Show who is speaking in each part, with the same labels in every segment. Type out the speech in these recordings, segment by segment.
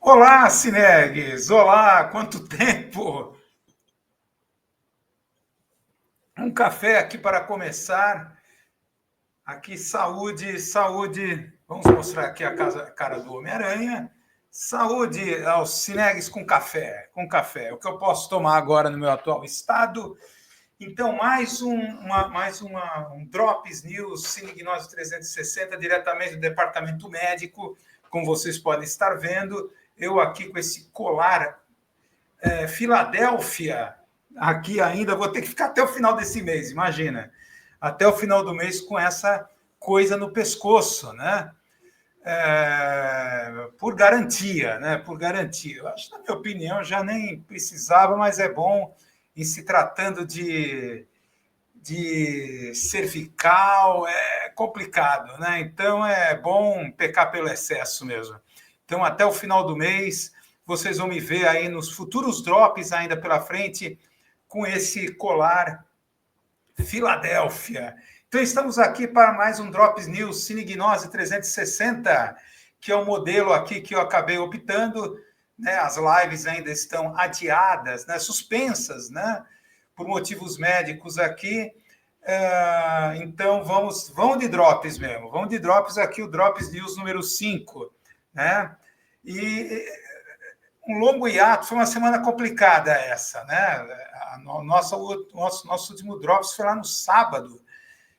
Speaker 1: Olá, Cinegues! Olá, quanto tempo! Um café aqui para começar. Aqui, saúde, saúde. Vamos mostrar aqui a cara do Homem-Aranha. Saúde aos Cinegues com café, com café. O que eu posso tomar agora no meu atual estado. Então, um Drops News Cinegnose 360, diretamente do departamento médico, como vocês podem estar vendo. Eu aqui com esse colar Filadélfia, aqui ainda, vou ter que ficar até o final desse mês, imagina. Até o final do mês com essa coisa no pescoço, né? Por garantia, né? Por garantia. Eu acho, na minha opinião, já nem precisava, mas é bom em se tratando de cervical, é complicado, né? Então é bom pecar pelo excesso mesmo. Então, até o final do mês, vocês vão me ver aí nos futuros drops ainda pela frente com esse colar Filadélfia. Então, estamos aqui para mais um Drops News Cinegnose 360, que é o modelo aqui que eu acabei optando, né? As lives ainda estão adiadas, né? Suspensas, né? Por motivos médicos aqui. Então, vamos de drops mesmo. Vamos de drops aqui, o Drops News número 5, né? E um longo hiato, foi uma semana complicada essa, né? Nosso último Drops foi lá no sábado,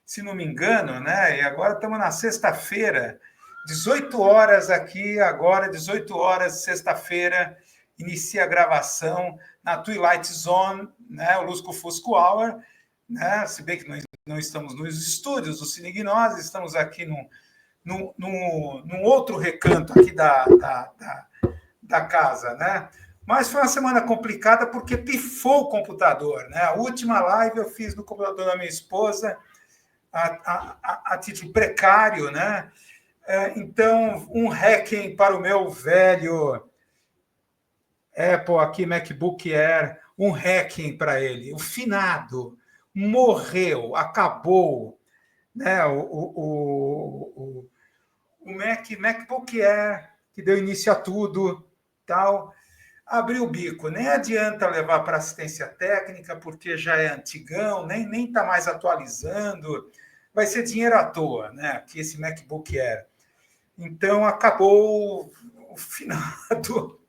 Speaker 1: se não me engano, né? E agora estamos na sexta-feira, 18 horas aqui, agora 18 horas, sexta-feira, inicia a gravação na Twilight Zone, né? O Lusco Fusco Hour, né? Se bem que não estamos nos estúdios do Cinegnose, estamos aqui num outro recanto aqui da casa, né? Mas foi uma semana complicada porque pifou o computador, né? A última live eu fiz no computador da minha esposa, a título precário, né? Então, um hacking para o meu velho Apple aqui, MacBook Air, um hacking para ele. O finado morreu, acabou, né? O MacBook Air, que deu início a tudo, tal, abriu o bico. Nem adianta levar para assistência técnica, porque já é antigão, nem está mais atualizando. Vai ser dinheiro à toa, né? Que esse MacBook Air. Então, acabou o finado.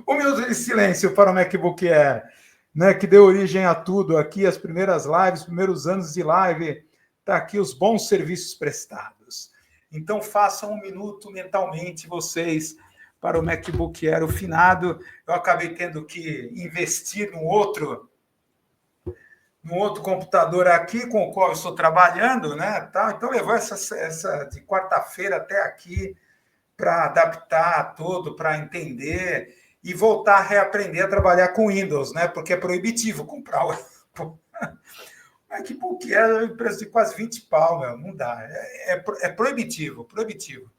Speaker 1: Um minuto de silêncio para o MacBook Air, né? Que deu origem a tudo aqui, as primeiras lives, os primeiros anos de live. Está aqui os bons serviços prestados. Então, façam um minuto mentalmente, vocês, para o MacBook Air, o finado. Eu acabei tendo que investir num outro computador aqui com o qual eu estou trabalhando, né? Tá? Então, levou essa de quarta-feira até aqui para adaptar tudo, para entender e voltar a reaprender a trabalhar com Windows, né? Porque é proibitivo comprar o MacBook Air, o preço de quase 20 pau, meu, não dá. É proibitivo, proibitivo.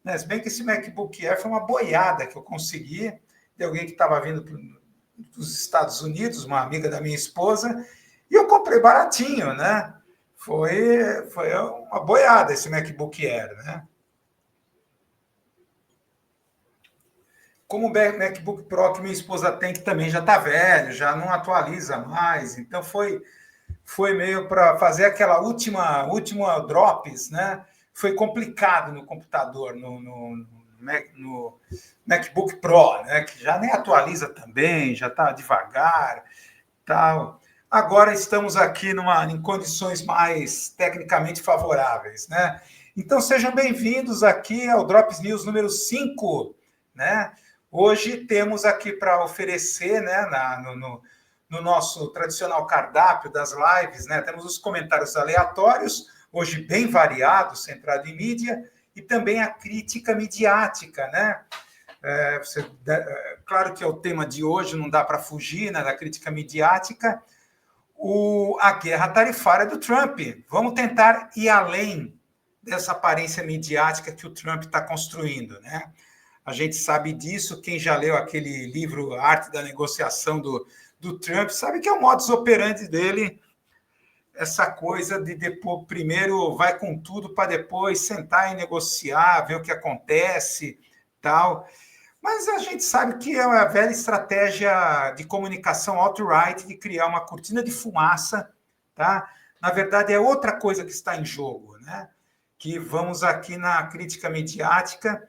Speaker 1: Né? Se bem que esse MacBook Air foi uma boiada que eu consegui de alguém que estava vindo dos Estados Unidos, uma amiga da minha esposa, e eu comprei baratinho, né? Foi uma boiada esse MacBook Air, né? Como o MacBook Pro que minha esposa tem, que também já está velho, já não atualiza mais, então foi meio para fazer aquela última drops, né? Foi complicado no computador, no MacBook Pro, né? Que já nem atualiza também, já está devagar, tal. Agora estamos aqui em condições mais tecnicamente favoráveis, né? Então sejam bem-vindos aqui ao Drops News número 5, né? Hoje temos aqui para oferecer, né, no nosso tradicional cardápio das lives, né? Temos os comentários aleatórios, hoje bem variados, centrado em mídia, e também a crítica midiática, né? Claro que é o tema de hoje, não dá para fugir, né, da crítica midiática, a guerra tarifária do Trump. Vamos tentar ir além dessa aparência midiática que o Trump está construindo, né? A gente sabe disso, quem já leu aquele livro A Arte da Negociação do Trump, sabe que é o modus operandi dele, essa coisa de depois, primeiro vai com tudo para depois sentar e negociar, ver o que acontece, tal. Mas a gente sabe que é a velha estratégia de comunicação alt-right de criar uma cortina de fumaça, tá? Na verdade, é outra coisa que está em jogo, né? Que vamos aqui na crítica mediática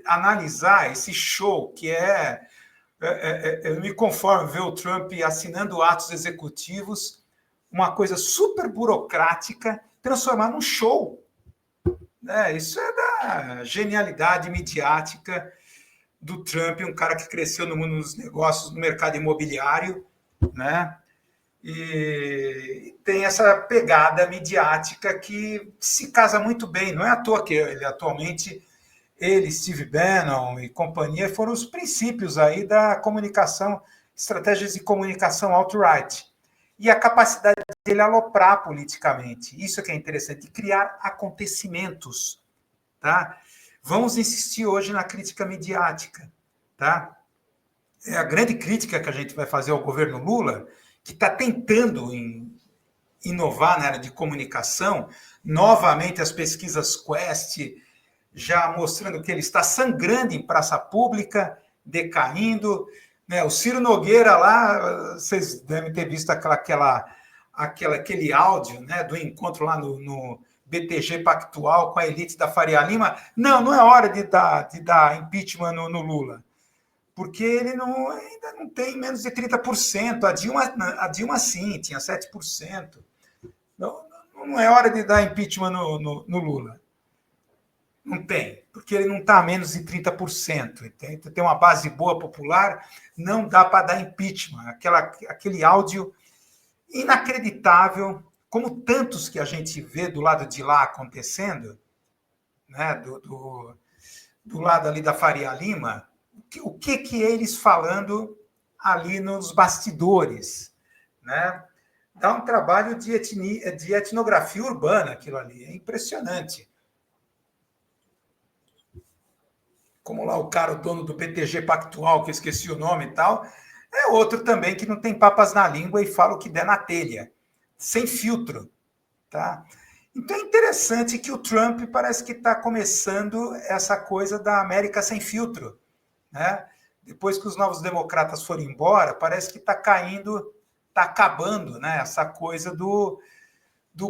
Speaker 1: analisar esse show que eu me conformo ver o Trump assinando atos executivos, uma coisa super burocrática, transformar num show. Isso é da genialidade midiática do Trump, um cara que cresceu no mundo dos negócios, no mercado imobiliário, né? E tem essa pegada midiática que se casa muito bem. Não é à toa que ele atualmente, Steve Bannon e companhia, foram os princípios aí da comunicação, estratégias de comunicação alt-right. E a capacidade dele aloprar politicamente. Isso que é interessante, criar acontecimentos. Tá? Vamos insistir hoje na crítica midiática. Tá? É a grande crítica que a gente vai fazer ao governo Lula, que está tentando inovar na área de comunicação, novamente as pesquisas Quest já mostrando que ele está sangrando em praça pública, decaindo. Né? O Ciro Nogueira lá, vocês devem ter visto aquele áudio, né, do encontro lá no BTG Pactual com a elite da Faria Lima. Não é hora de dar impeachment no Lula, porque ele ainda não tem menos de 30%. A Dilma sim, tinha 7%. Não é hora de dar impeachment no Lula. Não tem, porque ele não está a menos de 30%. Tem uma base boa popular, não dá para dar impeachment. Aquele áudio inacreditável, como tantos que a gente vê do lado de lá acontecendo, né, do lado ali da Faria Lima, o que é eles falando ali nos bastidores, né? Dá um trabalho de etnografia urbana aquilo ali, é impressionante. Como lá o cara, o dono do BTG Pactual, que eu esqueci o nome e tal, é outro também que não tem papas na língua e fala o que der na telha, sem filtro. Tá? Então é interessante que o Trump parece que está começando essa coisa da América sem filtro. Né? Depois que os novos democratas foram embora, parece que está caindo, está acabando, né? Essa coisa do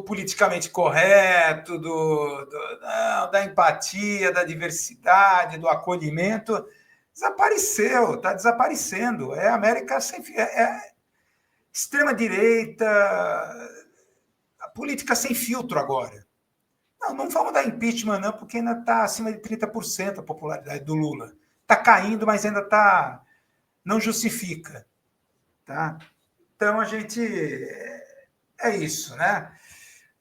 Speaker 1: politicamente correto, da empatia, da diversidade, do acolhimento. Desapareceu, está desaparecendo. É América sem extrema-direita, a política sem filtro agora. Não vamos dar impeachment, não, porque ainda está acima de 30% a popularidade do Lula. Está caindo, mas ainda está. Não justifica. Tá? Então, a gente. É isso, né?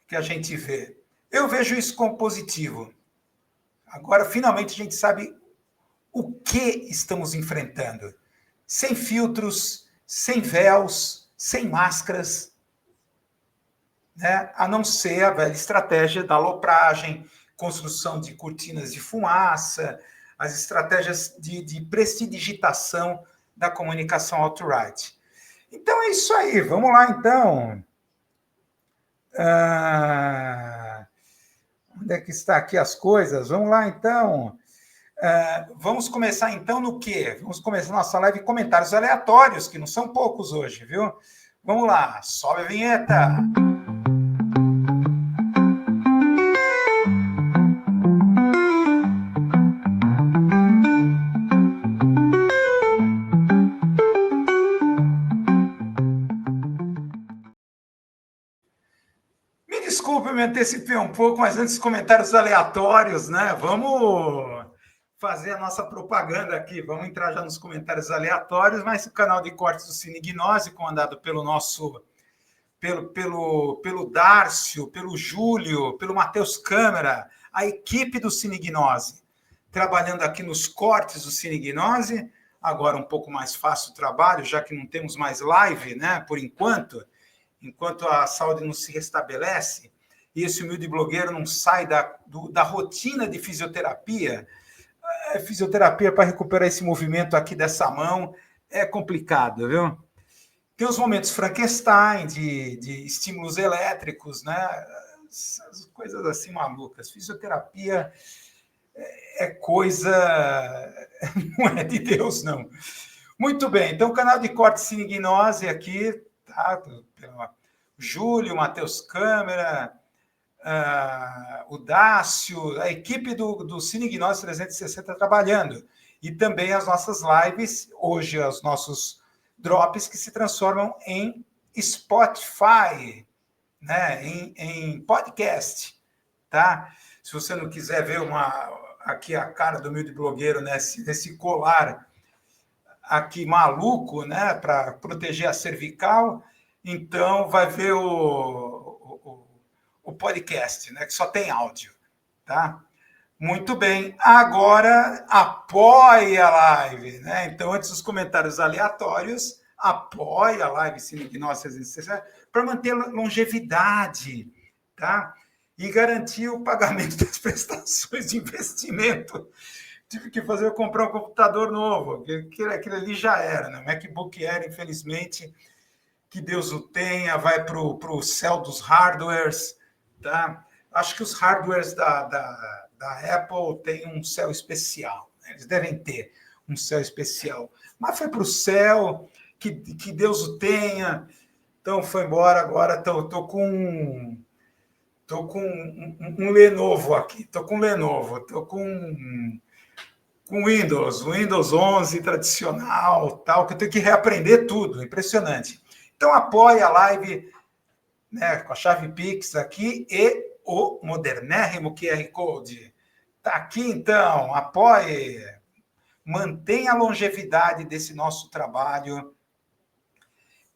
Speaker 1: Que a gente vê. Eu vejo isso como positivo. Agora, finalmente, a gente sabe o que estamos enfrentando. Sem filtros, sem véus, sem máscaras, né? A não ser a velha estratégia da alopragem, construção de cortinas de fumaça, as estratégias de prestidigitação da comunicação alt-right. Então, é isso aí. Vamos lá, então. Onde é que está aqui as coisas? Vamos lá, então. Vamos começar, então, no quê? Vamos começar nossa live em comentários aleatórios, que não são poucos hoje, viu? Vamos lá, sobe a vinheta. Desculpe, me antecipei um pouco, mas antes comentários aleatórios, né? Vamos fazer a nossa propaganda aqui. Vamos entrar já nos comentários aleatórios, mas o canal de cortes do Cine Gnose, comandado pelo nosso pelo Dárcio, pelo Júlio, pelo Matheus Câmara, a equipe do Cine Gnose, trabalhando aqui nos cortes do Cine Gnose. Agora um pouco mais fácil o trabalho, já que não temos mais live, né? Por enquanto a saúde não se restabelece, e esse humilde blogueiro não sai da rotina de fisioterapia. Fisioterapia para recuperar esse movimento aqui dessa mão é complicado, viu? Tem os momentos Frankenstein, de estímulos elétricos, né? Essas coisas assim malucas. Fisioterapia é coisa... não é de Deus, não. Muito bem, então o canal de corte Cine Gnose aqui, tá? Pelo Júlio, Matheus Câmara, o Dácio, a equipe do Cine Gnose 360 trabalhando. E também as nossas lives, hoje os nossos drops que se transformam em Spotify, né? em podcast, tá? Se você não quiser ver aqui a cara do humilde blogueiro nesse colar aqui maluco, né, para proteger a cervical, então vai ver o podcast, né, que só tem áudio, tá? Muito bem. Agora apoia a live, né? Então, antes dos comentários aleatórios, apoia a live Cine Gnose 360 para manter longevidade, tá? E garantir o pagamento das prestações de investimento. Tive que comprar um computador novo, aquele ali já era, né? O MacBook Air, infelizmente, que Deus o tenha, vai para o céu dos hardwares, tá? Acho que os hardwares da Apple têm um céu especial, né? Eles devem ter um céu especial. Mas foi para o céu, que Deus o tenha. Então, foi embora, agora estou com um Lenovo aqui, estou com Windows 11 tradicional, tal, que eu tenho que reaprender tudo, impressionante. Então, apoia a live, né, com a chave Pix aqui e o modernérrimo QR Code. Está aqui, então, apoie, mantenha a longevidade desse nosso trabalho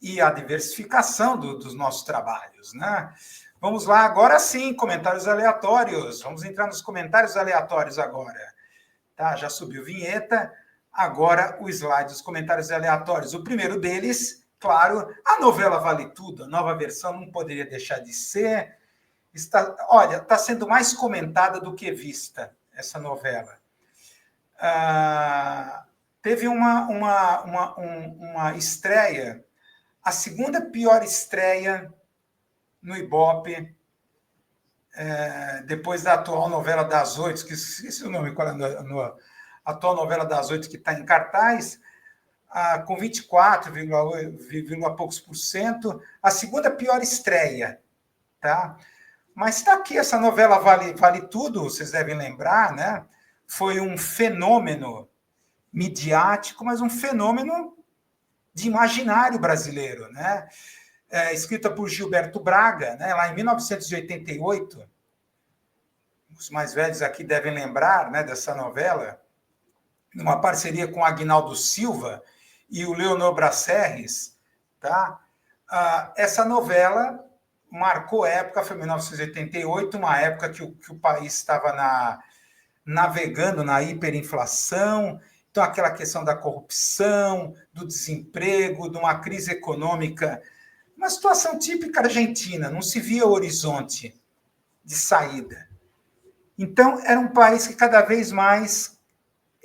Speaker 1: e a diversificação dos nossos trabalhos, né? Vamos lá, agora sim, comentários aleatórios. Vamos entrar nos comentários aleatórios agora. Tá, já subiu vinheta, agora o slide dos comentários aleatórios. O primeiro deles, claro, a novela Vale Tudo, a nova versão não poderia deixar de ser. Está sendo mais comentada do que vista, essa novela. Teve uma estreia, a segunda pior estreia no Ibope, depois da atual novela das 8, que esqueci o nome, qual é a atual novela das 8 que está em cartaz, com 24, poucos por cento, a segunda pior estreia, tá? Mas está aqui, essa novela Vale Tudo, vocês devem lembrar, né? Foi um fenômeno midiático, mas um fenômeno de imaginário brasileiro, né? Escrita por Gilberto Braga, né? Lá em 1988. Os mais velhos aqui devem lembrar, né, dessa novela, numa parceria com Aguinaldo Silva e o Leonor Bracerres, tá? Essa novela marcou época, foi 1988, uma época que o país estava navegando na hiperinflação, então aquela questão da corrupção, do desemprego, de uma crise econômica, uma situação típica argentina, não se via horizonte de saída. Então, era um país que cada vez mais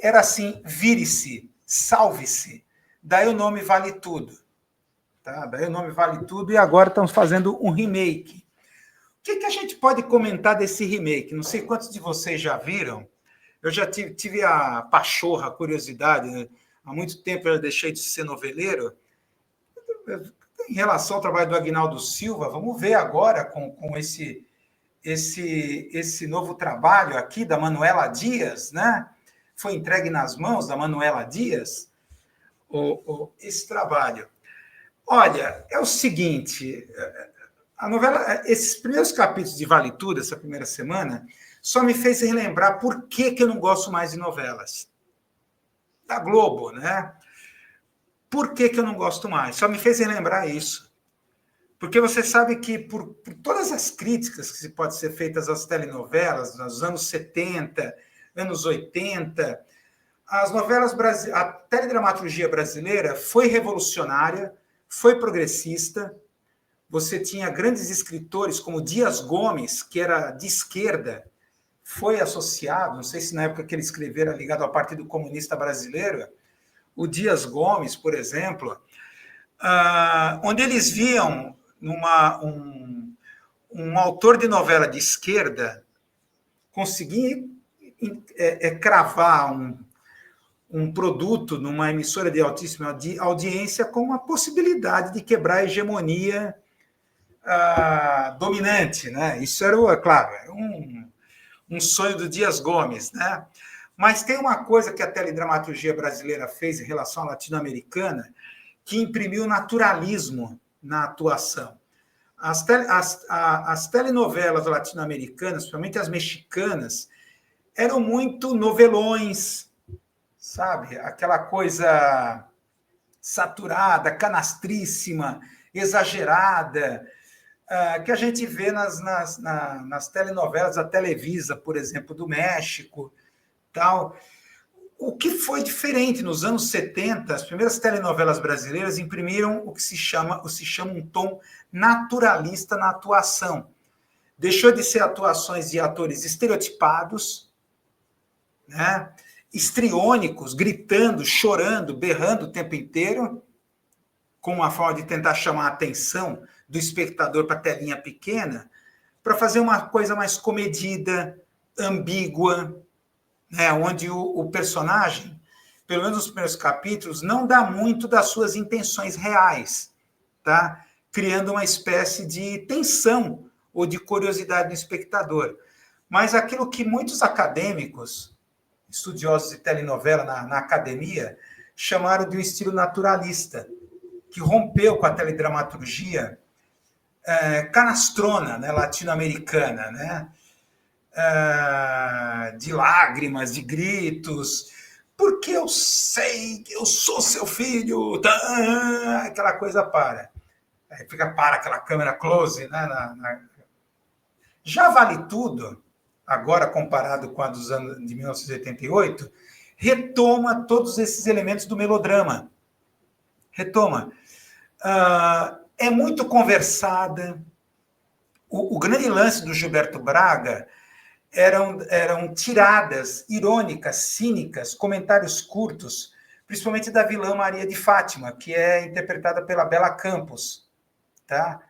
Speaker 1: era assim, vire-se, salve-se. Daí o nome Vale Tudo. Tá? Daí o nome Vale Tudo e agora estamos fazendo um remake. O que a gente pode comentar desse remake? Não sei quantos de vocês já viram. Eu já tive a pachorra, a curiosidade, né? Há muito tempo eu já deixei de ser noveleiro. Em relação ao trabalho do Aguinaldo Silva, vamos ver agora com esse novo trabalho aqui da Manuela Dias, né? Foi entregue nas mãos da Manuela Dias, esse trabalho. Olha, é o seguinte, a novela, esses primeiros capítulos de Vale Tudo, essa primeira semana, só me fez relembrar por que eu não gosto mais de novelas. Da Globo, né? Por que eu não gosto mais? Só me fez relembrar isso. Porque você sabe que por todas as críticas que se pode ser feitas às telenovelas, nos anos 70, anos 80, as novelas a teledramaturgia brasileira foi revolucionária, foi progressista. Você tinha grandes escritores como Dias Gomes, que era de esquerda, foi associado, não sei se na época que ele escreveu era ligado ao Partido Comunista Brasileiro, o Dias Gomes, por exemplo, onde eles viam um autor de novela de esquerda conseguir cravar um produto numa emissora de altíssima audiência com uma possibilidade de quebrar a hegemonia dominante, né? Isso era, claro, era um sonho do Dias Gomes, né? Mas tem uma coisa que a teledramaturgia brasileira fez em relação à latino-americana, que imprimiu naturalismo na atuação. As telenovelas latino-americanas, principalmente as mexicanas, eram muito novelões, sabe? Aquela coisa saturada, canastríssima, exagerada, que a gente vê nas telenovelas da Televisa, por exemplo, do México, tal. O que foi diferente nos anos 70, as primeiras telenovelas brasileiras imprimiram o que se chama um tom naturalista na atuação. Deixou de ser atuações de atores estereotipados, né? Histriônicos, gritando, chorando, berrando o tempo inteiro, com uma forma de tentar chamar a atenção do espectador para a telinha pequena, para fazer uma coisa mais comedida, ambígua, né, onde o personagem, pelo menos nos primeiros capítulos, não dá muito das suas intenções reais, tá? Criando uma espécie de tensão ou de curiosidade no espectador. Mas aquilo que muitos acadêmicos, estudiosos de telenovela na academia, chamaram de um estilo naturalista, que rompeu com a teledramaturgia canastrona, né, latino-americana, né? De lágrimas, de gritos, porque eu sei que eu sou seu filho, aquela coisa para. Aí para aquela câmera close, né, Já Vale Tudo, agora comparado com a dos anos de 1988, retoma todos esses elementos do melodrama. Retoma. É muito conversada. O grande lance do Gilberto Braga eram tiradas irônicas, cínicas, comentários curtos, principalmente da vilã Maria de Fátima, que é interpretada pela Bela Campos. Tá?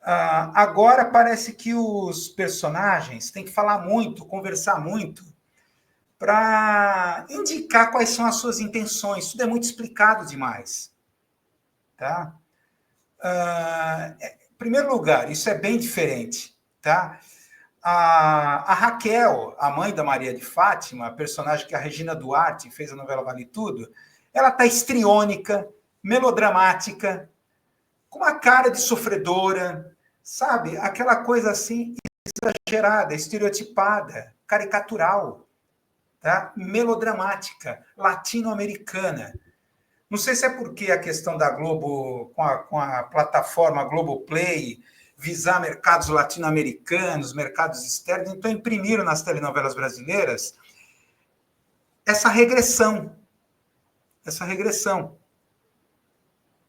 Speaker 1: Agora parece que os personagens têm que falar muito, conversar muito, para indicar quais são as suas intenções. Tudo é muito explicado demais. Tá? Em primeiro lugar, isso é bem diferente. Tá? A Raquel, a mãe da Maria de Fátima, a personagem que a Regina Duarte fez a novela Vale Tudo, ela está histriônica, melodramática, com uma cara de sofredora, sabe? Aquela coisa assim exagerada, estereotipada, caricatural, tá? Melodramática, latino-americana. Não sei se é porque a questão da Globo, com a plataforma Globoplay, visar mercados latino-americanos, mercados externos, então imprimiram nas telenovelas brasileiras essa regressão.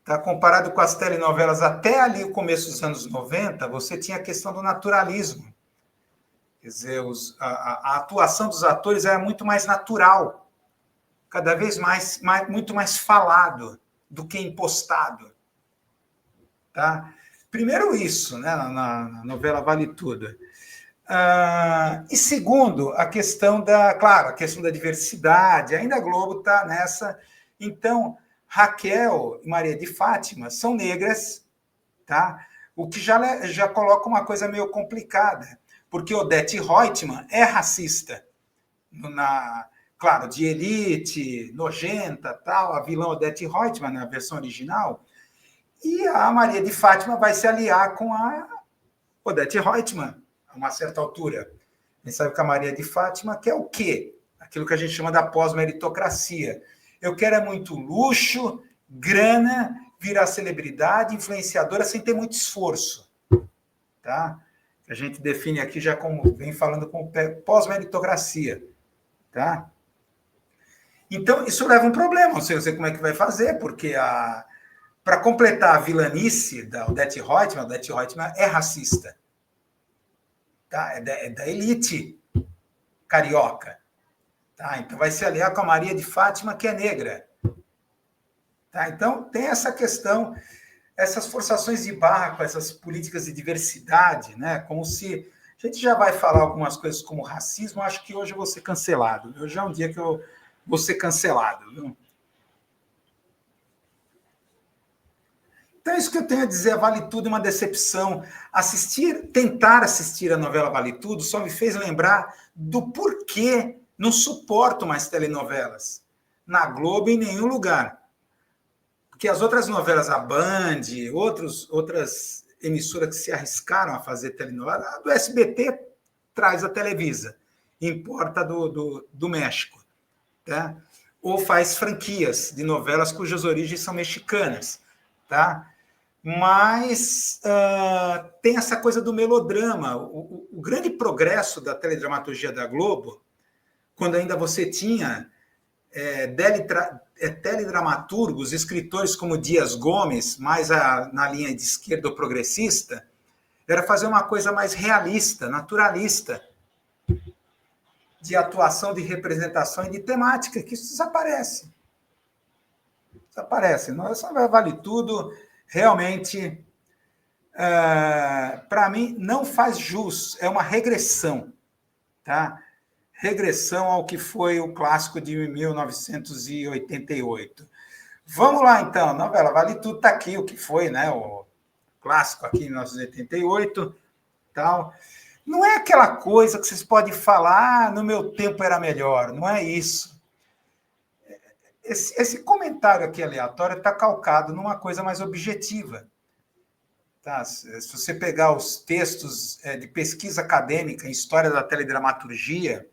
Speaker 1: Tá? Comparado com as telenovelas até ali, o começo dos anos 90, você tinha a questão do naturalismo. Quer dizer, a atuação dos atores era muito mais natural, cada vez muito mais falado do que impostado. Tá? Primeiro isso, né, na novela Vale Tudo. E segundo, a questão a questão da diversidade. Ainda a Globo está nessa. Então, Raquel e Maria de Fátima são negras, tá? O que já coloca uma coisa meio complicada, porque Odete Roitman é racista. Claro, de elite, nojenta, tal, a vilã Odete Roitman, na versão original. E a Maria de Fátima vai se aliar com a Odete Roitman, a uma certa altura. A gente sabe que a Maria de Fátima quer o quê? Aquilo que a gente chama da pós-meritocracia. Eu quero muito luxo, grana, virar celebridade, influenciadora, sem ter muito esforço. Tá? A gente define aqui já como vem falando como pós-meritocracia. Tá? Então, isso leva um problema. Não sei como é que vai fazer, porque para completar a vilanice da Odete Roitman é racista. Tá? É da elite carioca. Tá? Então vai se aliar com a Maria de Fátima, que é negra. Tá? Então tem essa questão, essas forçações de barra com essas políticas de diversidade, né? Como se A gente já vai falar algumas coisas como racismo, acho que hoje eu vou ser cancelado. Hoje é um dia que eu vou ser cancelado. Viu? Então, é isso que eu tenho a dizer, Vale Tudo é uma decepção. Tentar assistir a novela Vale Tudo só me fez lembrar do porquê não suporto mais telenovelas. Na Globo, em nenhum lugar. Porque as outras novelas, a Band, outras emissoras que se arriscaram a fazer telenovela, a do SBT traz a Televisa, importa do México. Tá? Ou faz franquias de novelas cujas origens são mexicanas. Tá? Mas tem essa coisa do melodrama. O grande progresso da teledramaturgia da Globo, quando ainda você tinha teledramaturgos, escritores como Dias Gomes, mais na linha de esquerda ou progressista, era fazer uma coisa mais realista, naturalista, de atuação, de representação e de temática, que isso desaparece. Desaparece. Nossa, Vale Tudo, realmente, para mim, não faz jus, é uma regressão, tá? Regressão ao que foi o clássico de 1988. Vamos lá, então. Novela Vale Tudo está aqui, o que foi, né? O clássico aqui em 1988. Tal. Não é aquela coisa que vocês podem falar, no meu tempo era melhor. Não é isso. Esse comentário aqui aleatório está calcado numa coisa mais objetiva. Tá? Se você pegar os textos de pesquisa acadêmica em história da teledramaturgia,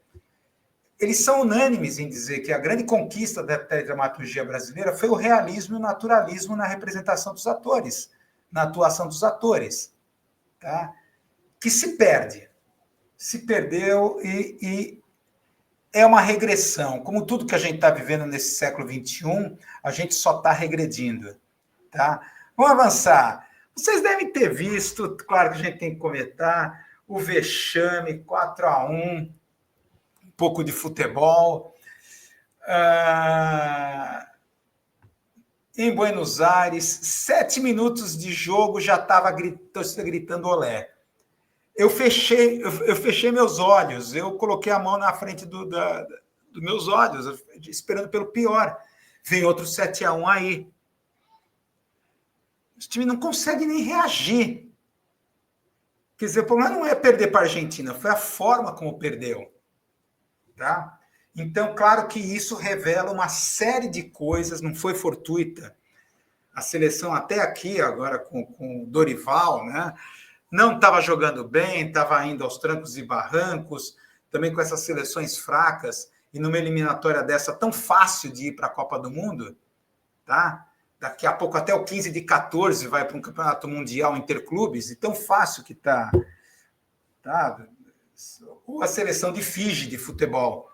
Speaker 1: eles são unânimes em dizer que a grande conquista da teledramaturgia brasileira foi o realismo e o naturalismo na representação dos atores, na atuação dos atores, tá? Que se perde. Se perdeu e é uma regressão. Como tudo que a gente está vivendo nesse século XXI, a gente só está regredindo. Tá? Vamos avançar. Vocês devem ter visto, claro que a gente tem que comentar, o vexame 4-1, um pouco de futebol. Em Buenos Aires, 7 minutos de jogo, já estava gritando olé. Eu fechei meus olhos, eu coloquei a mão na frente dos meus olhos, esperando pelo pior. Vem outro 7-1 aí. O time não consegue nem reagir. Quer dizer, o problema não é perder para a Argentina, foi a forma como perdeu. Tá? Então, claro que isso revela uma série de coisas, não foi fortuita. A seleção até aqui, agora com o Dorival, né? Não estava jogando bem, estava indo aos trancos e barrancos, também com essas seleções fracas, e numa eliminatória dessa tão fácil de ir para a Copa do Mundo, tá? Daqui a pouco até o 15 de 14 vai para um campeonato mundial interclubes, e tão fácil que está. Tá? Ou a seleção de Fiji de futebol.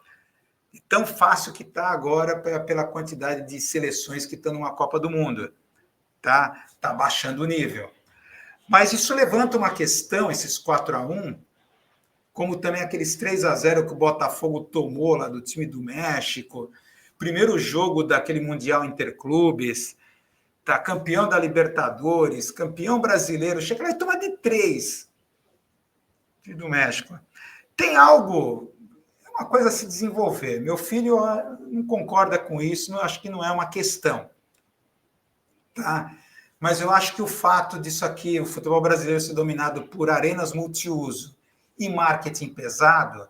Speaker 1: E tão fácil que está agora pela quantidade de seleções que estão numa Copa do Mundo. Tá baixando o nível. Mas isso levanta uma questão, esses 4-1, como também aqueles 3-0 que o Botafogo tomou lá do time do México, primeiro jogo daquele Mundial Interclubes, tá campeão da Libertadores, campeão brasileiro, chega lá e toma de 3 do México. Tem algo, uma coisa a se desenvolver. Meu filho não concorda com isso, acho que não é uma questão. Tá? Mas eu acho que o fato disso aqui, o futebol brasileiro ser dominado por arenas multiuso e marketing pesado,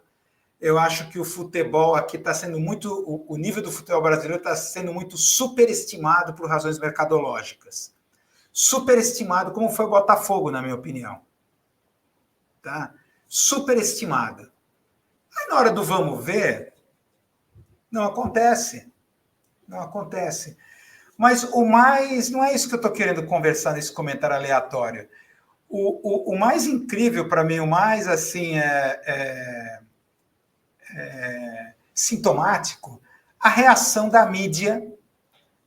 Speaker 1: eu acho que o futebol aqui está sendo muito... O nível do futebol brasileiro está sendo muito superestimado por razões mercadológicas. Superestimado, como foi o Botafogo, na minha opinião. Tá? Superestimado. Aí, na hora do vamos ver, não acontece. Não acontece. Mas o mais... Não é isso que eu estou querendo conversar nesse comentário aleatório. O mais incrível para mim, o mais assim sintomático, a reação da mídia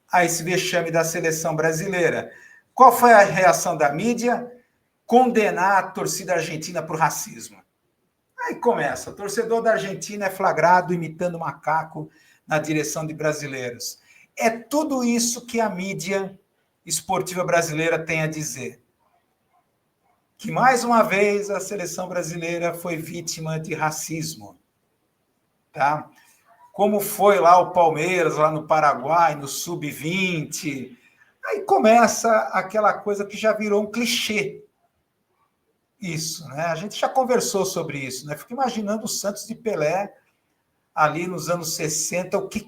Speaker 1: a esse vexame da seleção brasileira. Qual foi a reação da mídia? Condenar a torcida argentina por racismo. Aí começa, o torcedor da Argentina é flagrado imitando macaco na direção de brasileiros. É tudo isso que a mídia esportiva brasileira tem a dizer. que mais uma vez a seleção brasileira foi vítima de racismo, tá? Como foi lá o Palmeiras, lá no Paraguai, no Sub-20. Aí começa aquela coisa que já virou um clichê. Isso, né? A gente já conversou sobre isso, né? Fico imaginando o Santos de Pelé ali nos anos 60, o que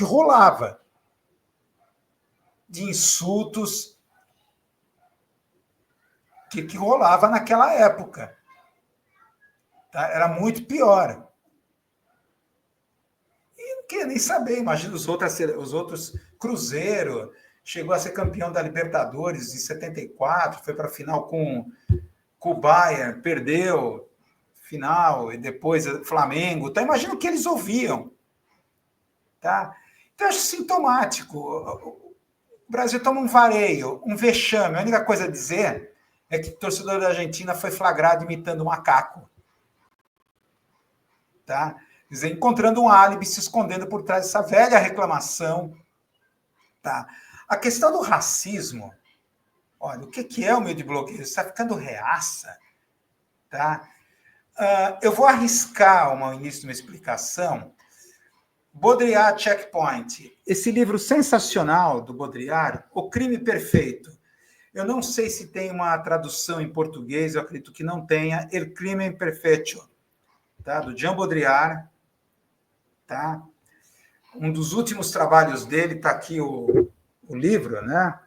Speaker 1: rolava de insultos, o que rolava naquela época. Tá? Era muito pior. E não queria nem saber, imagina os outros. Cruzeiro chegou a ser campeão da Libertadores em 74, foi para a final com o Bayern, perdeu final, e depois Flamengo. Então, imagina o que eles ouviam. Tá? Então, eu acho sintomático. O Brasil toma um vareio, um vexame. A única coisa a dizer é que o torcedor da Argentina foi flagrado imitando um macaco. Tá? Quer dizer, encontrando um álibi, se escondendo por trás dessa velha reclamação. Tá? A questão do racismo, olha, o que é o meio de blogueiro? Está ficando reaça. Tá? Eu vou arriscar o início de uma explicação. Baudrillard Checkpoint. Esse livro sensacional do Baudrillard, O Crime Perfeito. Eu não sei se tem uma tradução em português, eu acredito que não tenha. El Crimen Perfecto, tá? Do Jean Baudrillard. Tá? Um dos últimos trabalhos dele, está aqui o livro, né?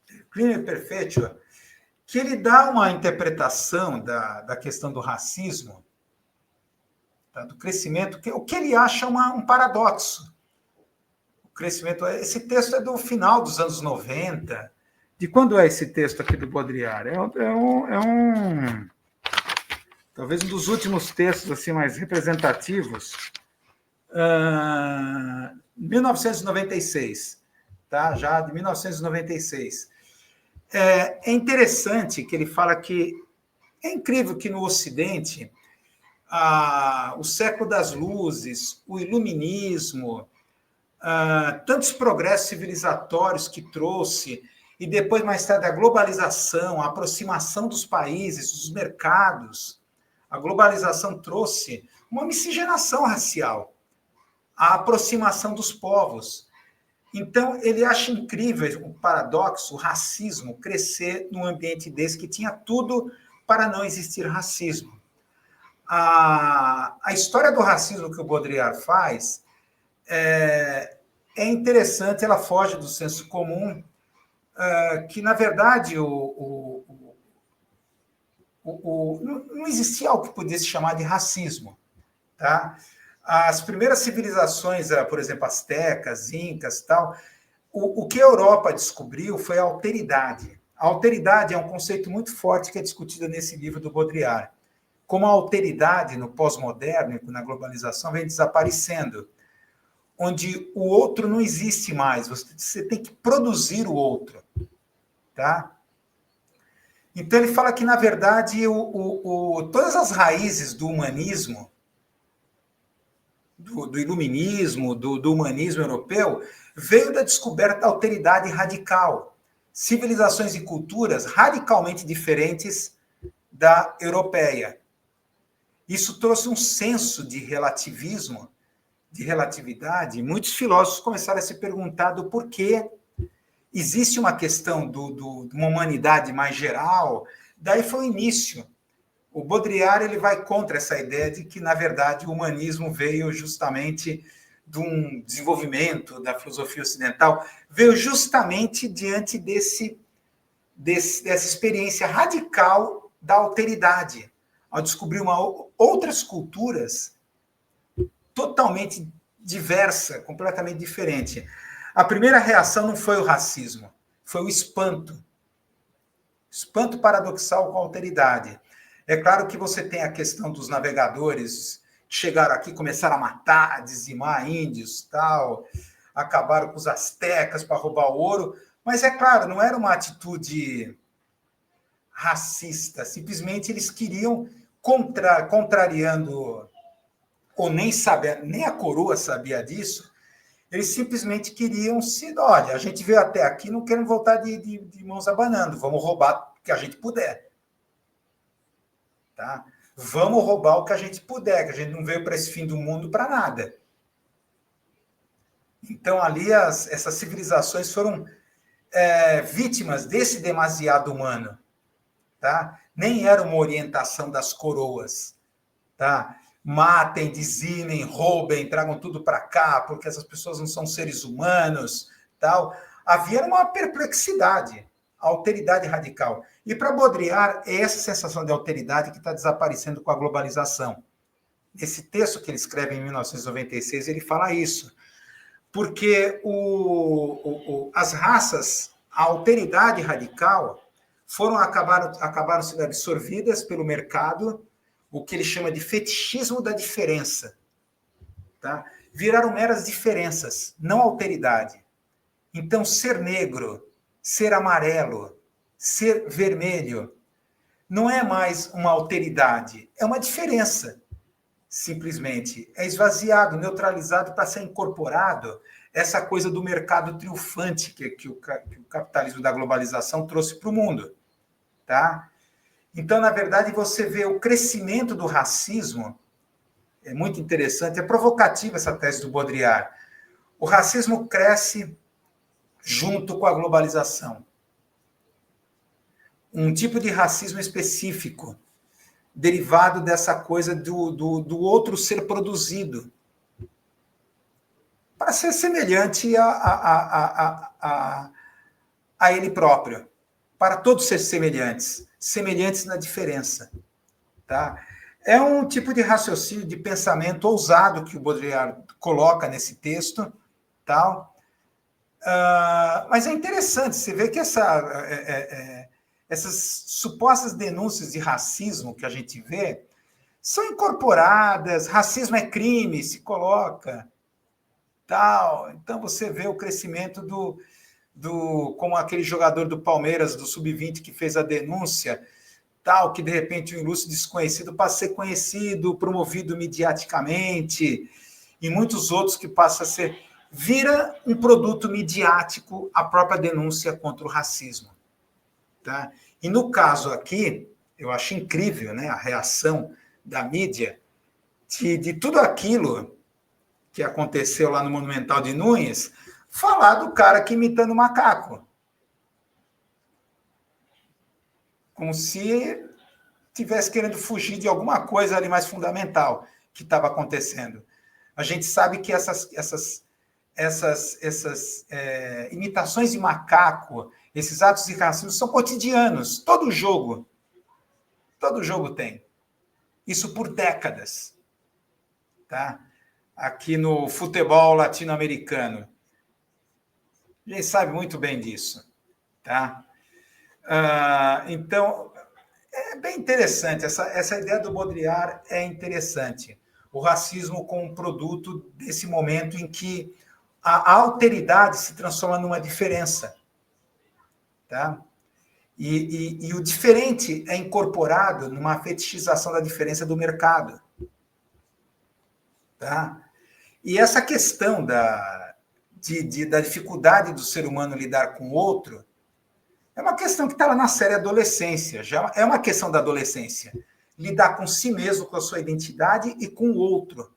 Speaker 1: El Crimen Perfecto, que ele dá uma interpretação da questão do racismo, tá? Do crescimento, o que ele acha um paradoxo. O crescimento. Esse texto é do final dos anos 90. De quando é esse texto aqui do Baudrillard? Talvez um dos últimos textos assim, mais representativos. 1996. Tá? Já de 1996. É interessante que ele fala que é incrível que no Ocidente o século das luzes, o iluminismo, tantos progressos civilizatórios que trouxe, e depois, mais tarde, a globalização, a aproximação dos países, dos mercados, a globalização trouxe uma miscigenação racial, a aproximação dos povos. Então, ele acha incrível o paradoxo, o racismo, crescer num ambiente desse que tinha tudo para não existir racismo. A história do racismo que o Baudrillard faz é interessante, ela foge do senso comum, que, na verdade, não existia algo que pudesse chamar de racismo. Tá? As primeiras civilizações, por exemplo, astecas, incas, tal, o que a Europa descobriu foi a alteridade. A alteridade é um conceito muito forte que é discutido nesse livro do Baudrillard. Como a alteridade no pós-moderno, na globalização, vem desaparecendo, onde o outro não existe mais, você tem que produzir o outro. Tá? Então, ele fala que, na verdade, todas as raízes do humanismo, do iluminismo, do humanismo europeu, veio da descoberta da alteridade radical. Civilizações e culturas radicalmente diferentes da europeia. Isso trouxe um senso de relativismo, de relatividade. Muitos filósofos começaram a se perguntar do porquê existe uma questão de uma humanidade mais geral. Daí foi o início. O Baudrillard ele vai contra essa ideia de que, na verdade, o humanismo veio justamente de um desenvolvimento da filosofia ocidental, veio justamente diante dessa experiência radical da alteridade, ao descobrir outras culturas totalmente diversa, completamente diferente. A primeira reação não foi o racismo, foi o espanto. Espanto paradoxal com a alteridade. É claro que você tem a questão dos navegadores que chegaram aqui, começaram a matar, a dizimar índios, tal, acabaram com os astecas para roubar o ouro, mas é claro, não era uma atitude racista, simplesmente eles queriam, contrariando, ou nem a coroa sabia disso, Eles simplesmente queriam se... Olha, a gente veio até aqui, não queremos voltar de mãos abanando, vamos roubar o que a gente puder. Tá? Vamos roubar o que a gente puder, que a gente não veio para esse fim do mundo para nada. Então, ali, essas civilizações foram vítimas desse demasiado humano. Tá? Nem era uma orientação das coroas. Tá? Matem, dizimem, roubem, tragam tudo para cá, porque essas pessoas não são seres humanos. Tal. Havia uma perplexidade, alteridade radical. E para Baudrillard, é essa sensação de alteridade que está desaparecendo com a globalização. Esse texto que ele escreve em 1996, ele fala isso. Porque as raças, a alteridade radical, acabaram sendo absorvidas pelo mercado, o que ele chama de fetichismo da diferença. Tá? Viraram meras diferenças, não alteridade. Então, ser negro, ser amarelo, ser vermelho, não é mais uma alteridade, é uma diferença. Simplesmente é esvaziado, neutralizado para ser incorporado essa coisa do mercado triunfante que o capitalismo da globalização trouxe para o mundo. Tá? Então, na verdade, você vê o crescimento do racismo, é muito interessante, é provocativa essa tese do Baudrillard. O racismo cresce junto com a globalização. Um tipo de racismo específico, derivado dessa coisa do outro ser produzido, para ser semelhante a ele próprio, para todos ser semelhantes na diferença. Tá? É um tipo de raciocínio, de pensamento ousado que o Baudrillard coloca nesse texto, tal. Mas é interessante, você vê que essas supostas denúncias de racismo que a gente vê são incorporadas, racismo é crime, se coloca, tal. Então você vê o crescimento como aquele jogador do Palmeiras, do Sub-20, que fez a denúncia, tal, que de repente um ilustre desconhecido passa a ser conhecido, promovido mediaticamente, e muitos outros que passam a ser... Vira um produto midiático a própria denúncia contra o racismo. Tá? E no caso aqui, eu acho incrível, né, a reação da mídia de tudo aquilo que aconteceu lá no Monumental de Núñez, falar do cara aqui imitando macaco. Como se estivesse querendo fugir de alguma coisa ali mais fundamental que estava acontecendo. A gente sabe que essas imitações de macaco, esses atos de racismo são cotidianos. Todo jogo tem. Isso por décadas. Tá? Aqui no futebol latino-americano. A gente sabe muito bem disso. Tá? Então, é bem interessante. Essa ideia do Baudrillard é interessante. O racismo como um produto desse momento em que a alteridade se transforma numa diferença. Tá? E o diferente é incorporado numa fetichização da diferença do mercado. Tá? E essa questão da dificuldade do ser humano lidar com o outro é uma questão que está lá na série Adolescência, já é uma questão da adolescência. Lidar com si mesmo, com a sua identidade e com o outro,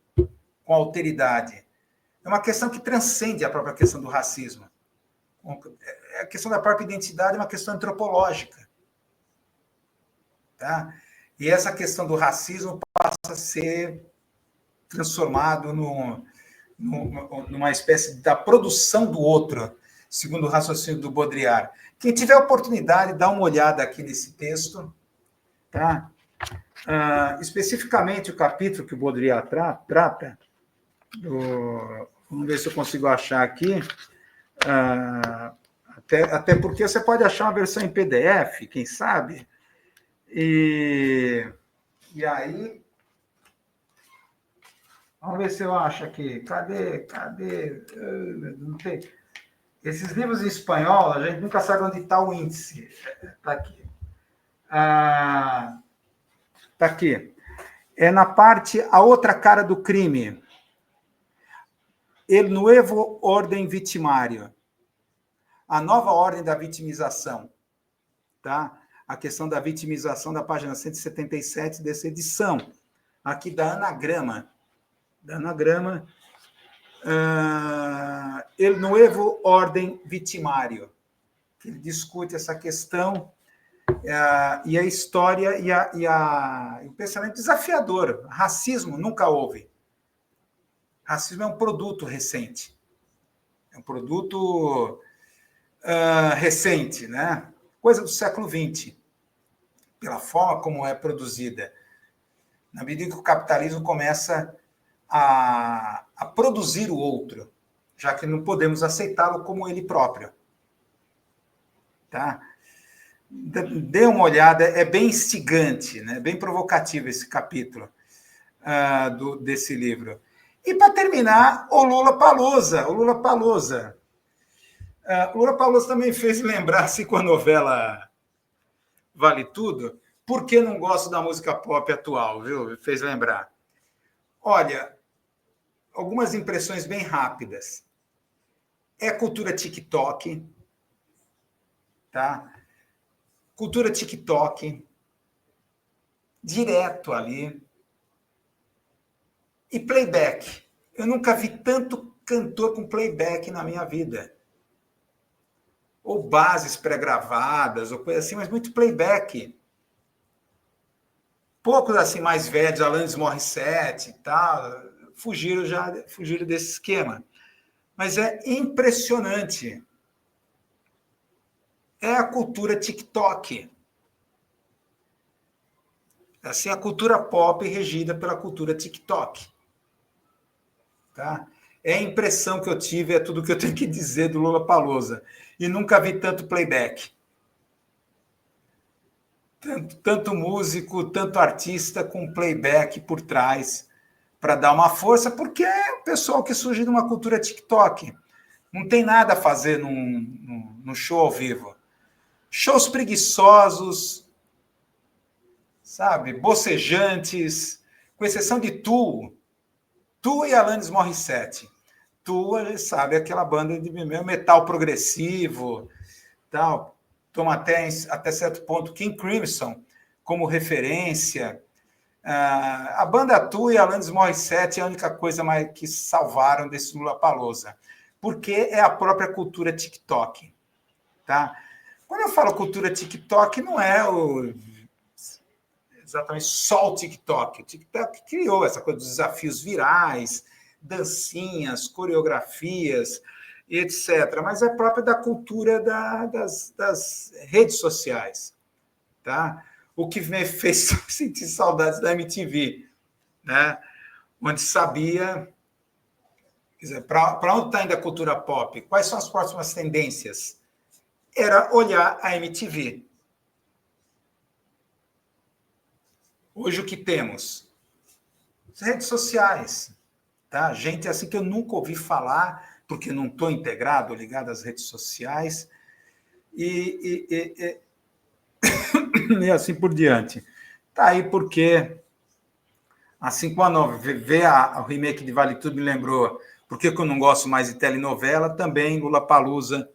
Speaker 1: com a alteridade. É uma questão que transcende a própria questão do racismo. A questão da própria identidade é uma questão antropológica. Tá? E essa questão do racismo passa a ser transformado numa espécie da produção do outro, segundo o raciocínio do Baudrillard. Quem tiver oportunidade, dá uma olhada aqui nesse texto. Tá? Especificamente o capítulo que o Baudrillard trata, vamos ver se eu consigo achar aqui, até porque você pode achar uma versão em PDF, quem sabe, e aí, vamos ver se eu acho aqui, cadê, não tem, esses livros em espanhol, a gente nunca sabe onde está o índice, está aqui, está aqui, é na parte, a outra cara do crime. El Nuevo Orden Vitimário, a nova ordem da vitimização, tá? A questão da vitimização da página 177 dessa edição, aqui da Anagrama. El Nuevo Orden Vitimário, que ele discute essa questão e a história e o pensamento desafiador. Racismo nunca houve. Racismo é um produto recente. É um produto recente, né? Coisa do século XX, pela forma como é produzida. Na medida que o capitalismo começa a produzir o outro, já que não podemos aceitá-lo como ele próprio. Tá? Dê uma olhada, é bem instigante, né? Bem provocativo esse capítulo desse livro. E, para terminar, o Lula Palusa. O Lula Palusa também fez lembrar-se com a novela Vale Tudo, por que não gosto da música pop atual, viu? Fez lembrar. Olha, algumas impressões bem rápidas. É cultura TikTok, tá? Cultura TikTok, direto ali. E playback. Eu nunca vi tanto cantor com playback na minha vida. Ou bases pré-gravadas, ou coisa assim, mas muito playback. Poucos assim mais velhos, Alanis Morissette e tal, fugiram desse esquema. Mas é impressionante. É a cultura TikTok. Assim, a cultura pop regida pela cultura TikTok. Tá? É a impressão que eu tive, é tudo que eu tenho que dizer do Lula Palusa. E nunca vi tanto playback. Tanto músico, tanto artista com playback por trás para dar uma força, porque é o pessoal que surge de uma cultura TikTok. Não tem nada a fazer num show ao vivo. Shows preguiçosos, sabe? Bocejantes, com exceção de Tu e Alanis Morissette. Tu, sabe, aquela banda de metal progressivo, tal. Toma até certo ponto King Crimson como referência. A banda Tu e Alanis Morissette é a única coisa mais que salvaram desse Lula Palusa, porque é a própria cultura TikTok. Tá? Quando eu falo cultura TikTok, não é exatamente só o TikTok. O TikTok criou essa coisa dos desafios virais, dancinhas, coreografias, etc. Mas é própria da cultura das redes sociais. Tá? O que me fez sentir saudades da MTV, né? Onde sabia... Para onde está indo a cultura pop? Quais são as próximas tendências? Era olhar a MTV. Hoje o que temos? As redes sociais. Tá? Gente assim que eu nunca ouvi falar, porque não estou integrado, ligado às redes sociais, e assim por diante. Tá aí porque, assim, quando vê o remake de Vale Tudo, me lembrou por que eu não gosto mais de telenovela, também Lula Palusa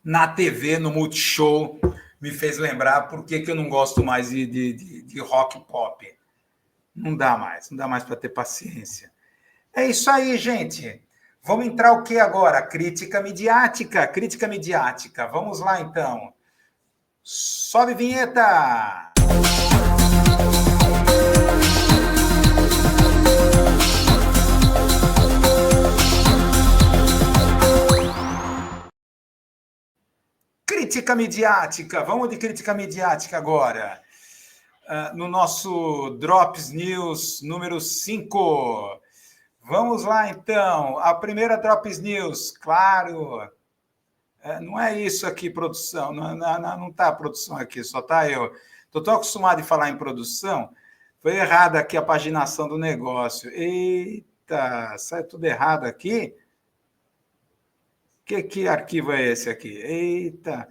Speaker 1: na TV, no Multishow, me fez lembrar por que eu não gosto mais de rock pop. Não dá mais para ter paciência. É isso aí, gente. Vamos entrar o que agora? Crítica midiática. Vamos lá, então. Sobe vinheta! Crítica midiática. Vamos de crítica midiática agora. No nosso Drops News número 5. Vamos lá, então. A primeira Drops News, claro. Não é isso aqui, produção. Não está a produção aqui, só está eu. Estou tão acostumado a falar em produção. Foi errada aqui a paginação do negócio. Eita, sai tudo errado aqui? Que arquivo é esse aqui? Eita,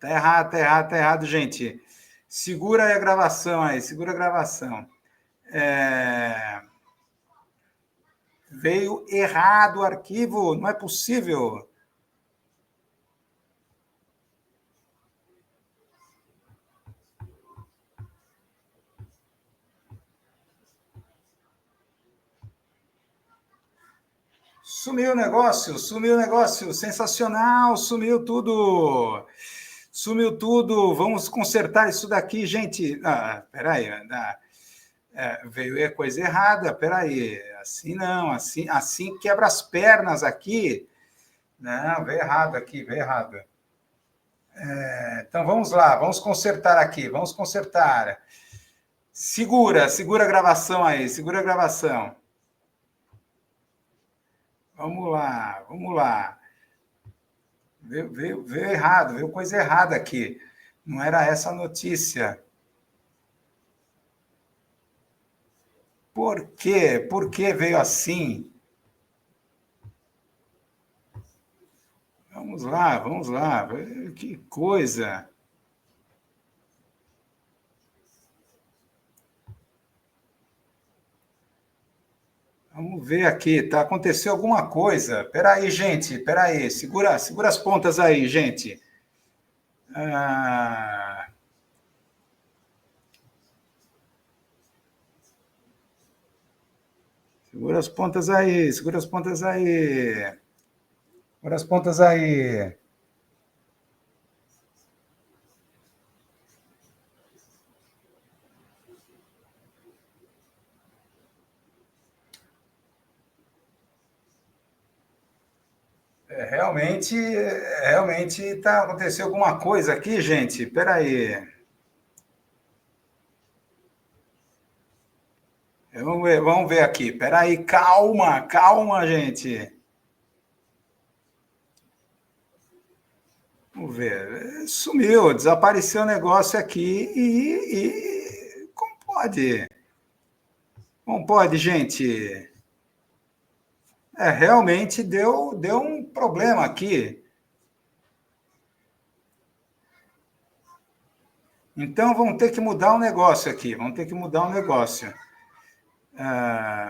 Speaker 1: tá errado, gente. Segura aí a gravação aí, segura a gravação. Veio errado o arquivo, não é possível. Sumiu o negócio, sensacional, sumiu tudo. Sumiu tudo, vamos consertar isso daqui, gente. Peraí, veio coisa errada, peraí. Assim não, assim quebra as pernas aqui. Não, veio errado aqui, veio errado. Então vamos lá, vamos consertar aqui, vamos consertar. Segura a gravação aí, segura a gravação. Vamos lá, vamos lá. Veio errado, veio coisa errada aqui. Não era essa a notícia. Por quê? Por que veio assim? Vamos lá, vamos lá. Que coisa. Vamos ver aqui, tá? Aconteceu alguma coisa. Peraí, gente, peraí. Segura as pontas aí, gente. Segura as pontas aí, segura as pontas aí. Segura as pontas aí. Realmente aconteceu alguma coisa aqui, gente. Peraí. Vamos ver aqui. Peraí, calma, gente. Vamos ver. Sumiu, desapareceu o negócio aqui e como pode? Como pode, gente? Realmente deu um problema aqui. Então vamos ter que mudar o negócio aqui. Vamos ter que mudar o negócio.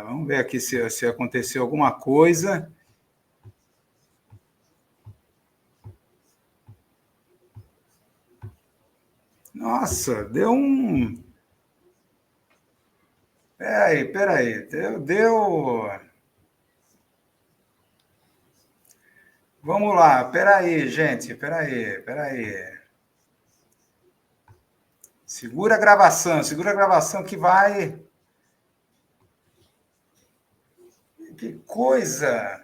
Speaker 1: Vamos ver aqui se aconteceu alguma coisa. Nossa, deu um. Peraí. Deu. Vamos lá, peraí, gente, peraí. Segura a gravação que vai. Que coisa!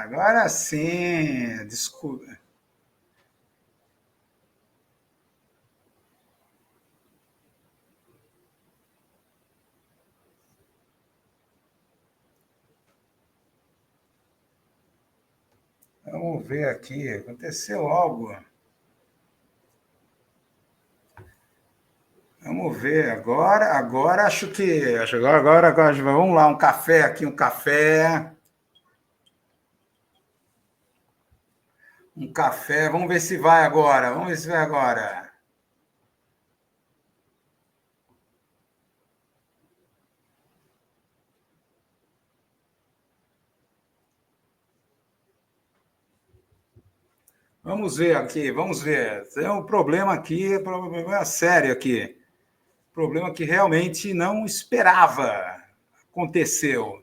Speaker 1: Agora sim. Desculpa. Vamos ver aqui. Aconteceu algo. Vamos ver. Agora acho que. Agora, vamos lá, um café aqui, um café. Um café. Vamos ver se vai agora. Vamos ver aqui, vamos ver. Tem um problema aqui, problema sério aqui. Problema que realmente não esperava. Aconteceu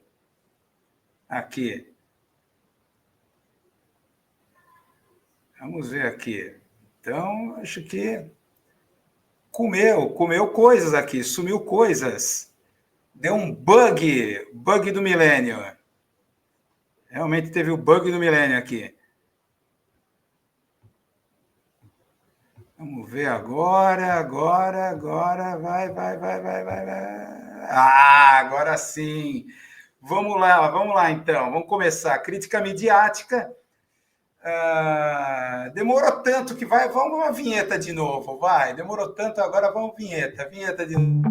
Speaker 1: aqui. Vamos ver aqui. Então, acho que comeu coisas aqui, sumiu coisas. Deu um bug do milênio. Realmente teve o bug do milênio aqui. Vamos ver agora, vai. Agora sim. Vamos lá então, vamos começar. Crítica midiática. Demorou tanto que vamos uma vinheta de novo, vai. Demorou tanto, agora vamos vinheta de novo.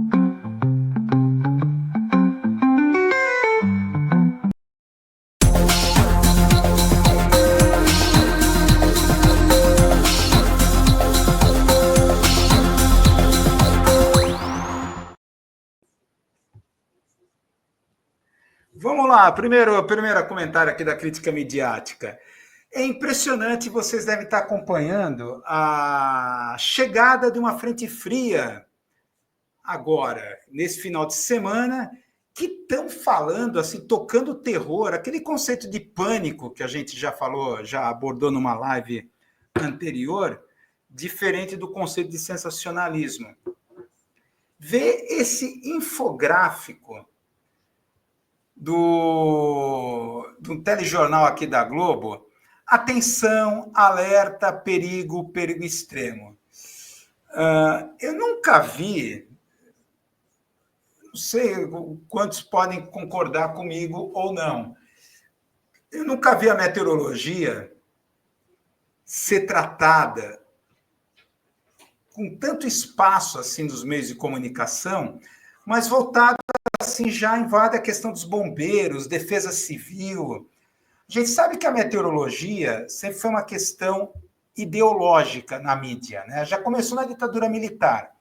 Speaker 1: Vamos lá, primeiro comentário aqui da crítica midiática. É impressionante, vocês devem estar acompanhando a chegada de uma frente fria agora, nesse final de semana, que estão falando, assim, tocando terror, aquele conceito de pânico que a gente já falou, já abordou numa live anterior, diferente do conceito de sensacionalismo. Ver esse infográfico do telejornal aqui da Globo, atenção, alerta, perigo, perigo extremo. Eu nunca vi, não sei quantos podem concordar comigo ou não, eu nunca vi a meteorologia ser tratada com tanto espaço assim nos meios de comunicação, mas voltada assim já invade a questão dos bombeiros, defesa civil. A gente sabe que a meteorologia sempre foi uma questão ideológica na mídia, né? Já começou na ditadura militar,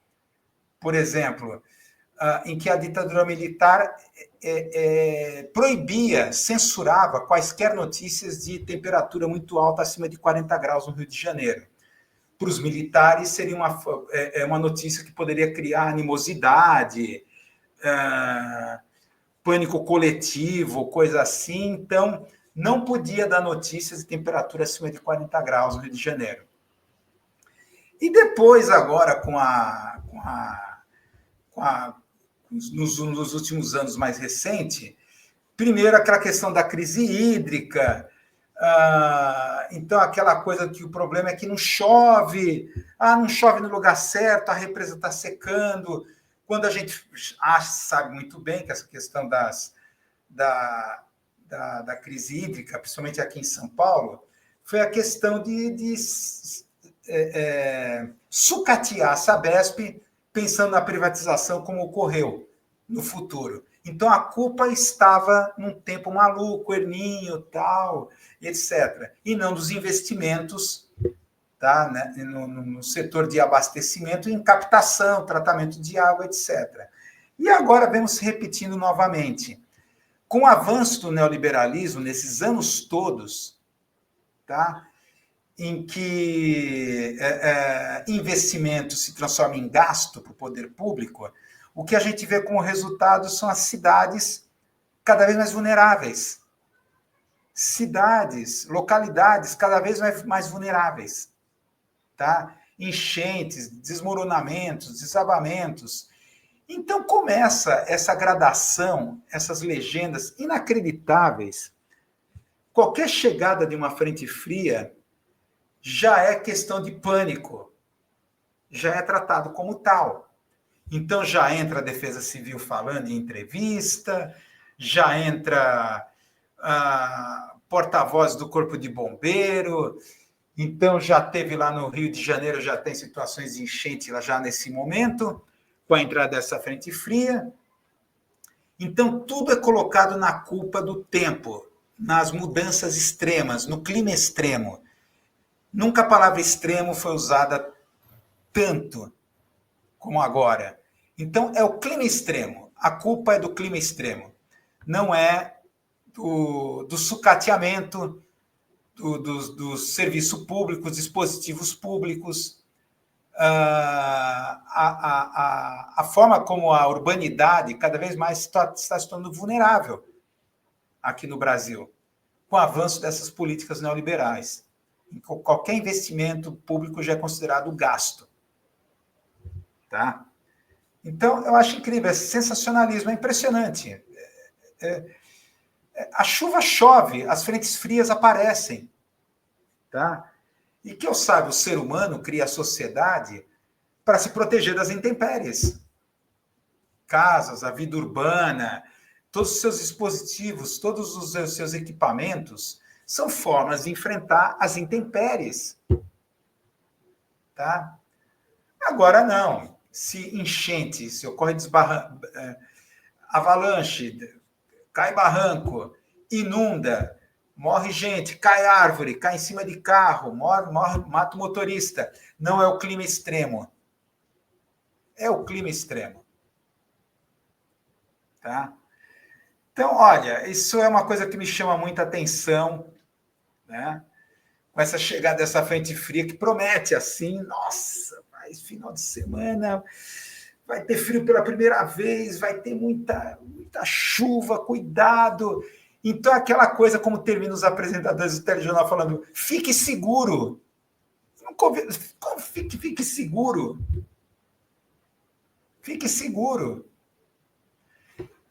Speaker 1: por exemplo, em que a ditadura militar proibia, censurava quaisquer notícias de temperatura muito alta, acima de 40 graus no Rio de Janeiro. Para os militares, seria uma notícia que poderia criar animosidade, pânico coletivo, coisa assim. Então, não podia dar notícias de temperatura acima de 40 graus no Rio de Janeiro. E depois, agora, nos últimos anos mais recentes, primeiro aquela questão da crise hídrica, então aquela coisa que o problema é que não chove, não chove no lugar certo, a represa está secando, quando a gente sabe muito bem que essa questão da crise hídrica, principalmente aqui em São Paulo, foi a questão de sucatear a Sabesp, pensando na privatização como ocorreu no futuro. Então, a culpa estava num tempo maluco, Erninho, tal, etc. E não dos investimentos, tá, né, no setor de abastecimento, em captação, tratamento de água, etc. E agora vemos se repetindo novamente. Com o avanço do neoliberalismo, nesses anos todos, tá, em que investimento se transforma em gasto para o poder público, o que a gente vê como resultado são as cidades cada vez mais vulneráveis. Cidades, localidades cada vez mais vulneráveis. Tá? Enchentes, desmoronamentos, desabamentos. Então começa essa gradação, essas legendas inacreditáveis. Qualquer chegada de uma frente fria já é questão de pânico, já é tratado como tal. Então já entra a Defesa Civil falando em entrevista, já entra porta-voz do Corpo de Bombeiro, então já teve lá no Rio de Janeiro, já tem situações de enchente lá já nesse momento, com a entrada dessa frente fria. Então tudo é colocado na culpa do tempo, nas mudanças extremas, no clima extremo. Nunca a palavra extremo foi usada tanto como agora. Então, é o clima extremo. A culpa é do clima extremo. Não é do sucateamento do serviço público, dispositivos públicos. A forma como a urbanidade cada vez mais está se tornando vulnerável aqui no Brasil, com o avanço dessas políticas neoliberais. Qualquer investimento público já é considerado gasto. Tá? Então, eu acho incrível, esse sensacionalismo é impressionante. A chuva chove, as frentes frias aparecem. Tá? E que eu saiba, o ser humano cria a sociedade para se proteger das intempéries. Casas, a vida urbana, todos os seus dispositivos, todos os seus equipamentos são formas de enfrentar as intempéries. Tá? Agora não. Se enchente, se ocorre avalanche, cai barranco, inunda, morre gente, cai árvore, cai em cima de carro, mata o motorista. Não é o clima extremo. É o clima extremo. Tá? Então, olha, isso é uma coisa que me chama muita atenção, né? Com essa chegada dessa frente fria que promete assim, nossa, mas final de semana vai ter frio pela primeira vez, vai ter muita chuva, cuidado. Então, aquela coisa como termina os apresentadores do telejornal falando, fique seguro. Fique seguro. Fique seguro.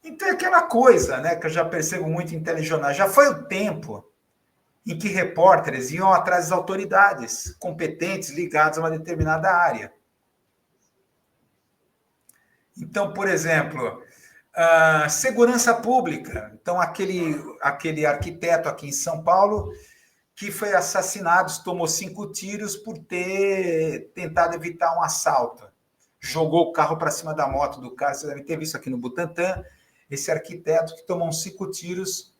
Speaker 1: Então, é aquela coisa, né, que eu já percebo muito em telejornal. Já foi o tempo em que repórteres iam atrás das autoridades competentes ligadas a uma determinada área. Então, por exemplo, segurança pública. Então, aquele arquiteto aqui em São Paulo que foi assassinado, tomou 5 tiros por ter tentado evitar um assalto. Jogou o carro para cima da moto do cara. Você deve ter visto aqui no Butantã, esse arquiteto que tomou 5 tiros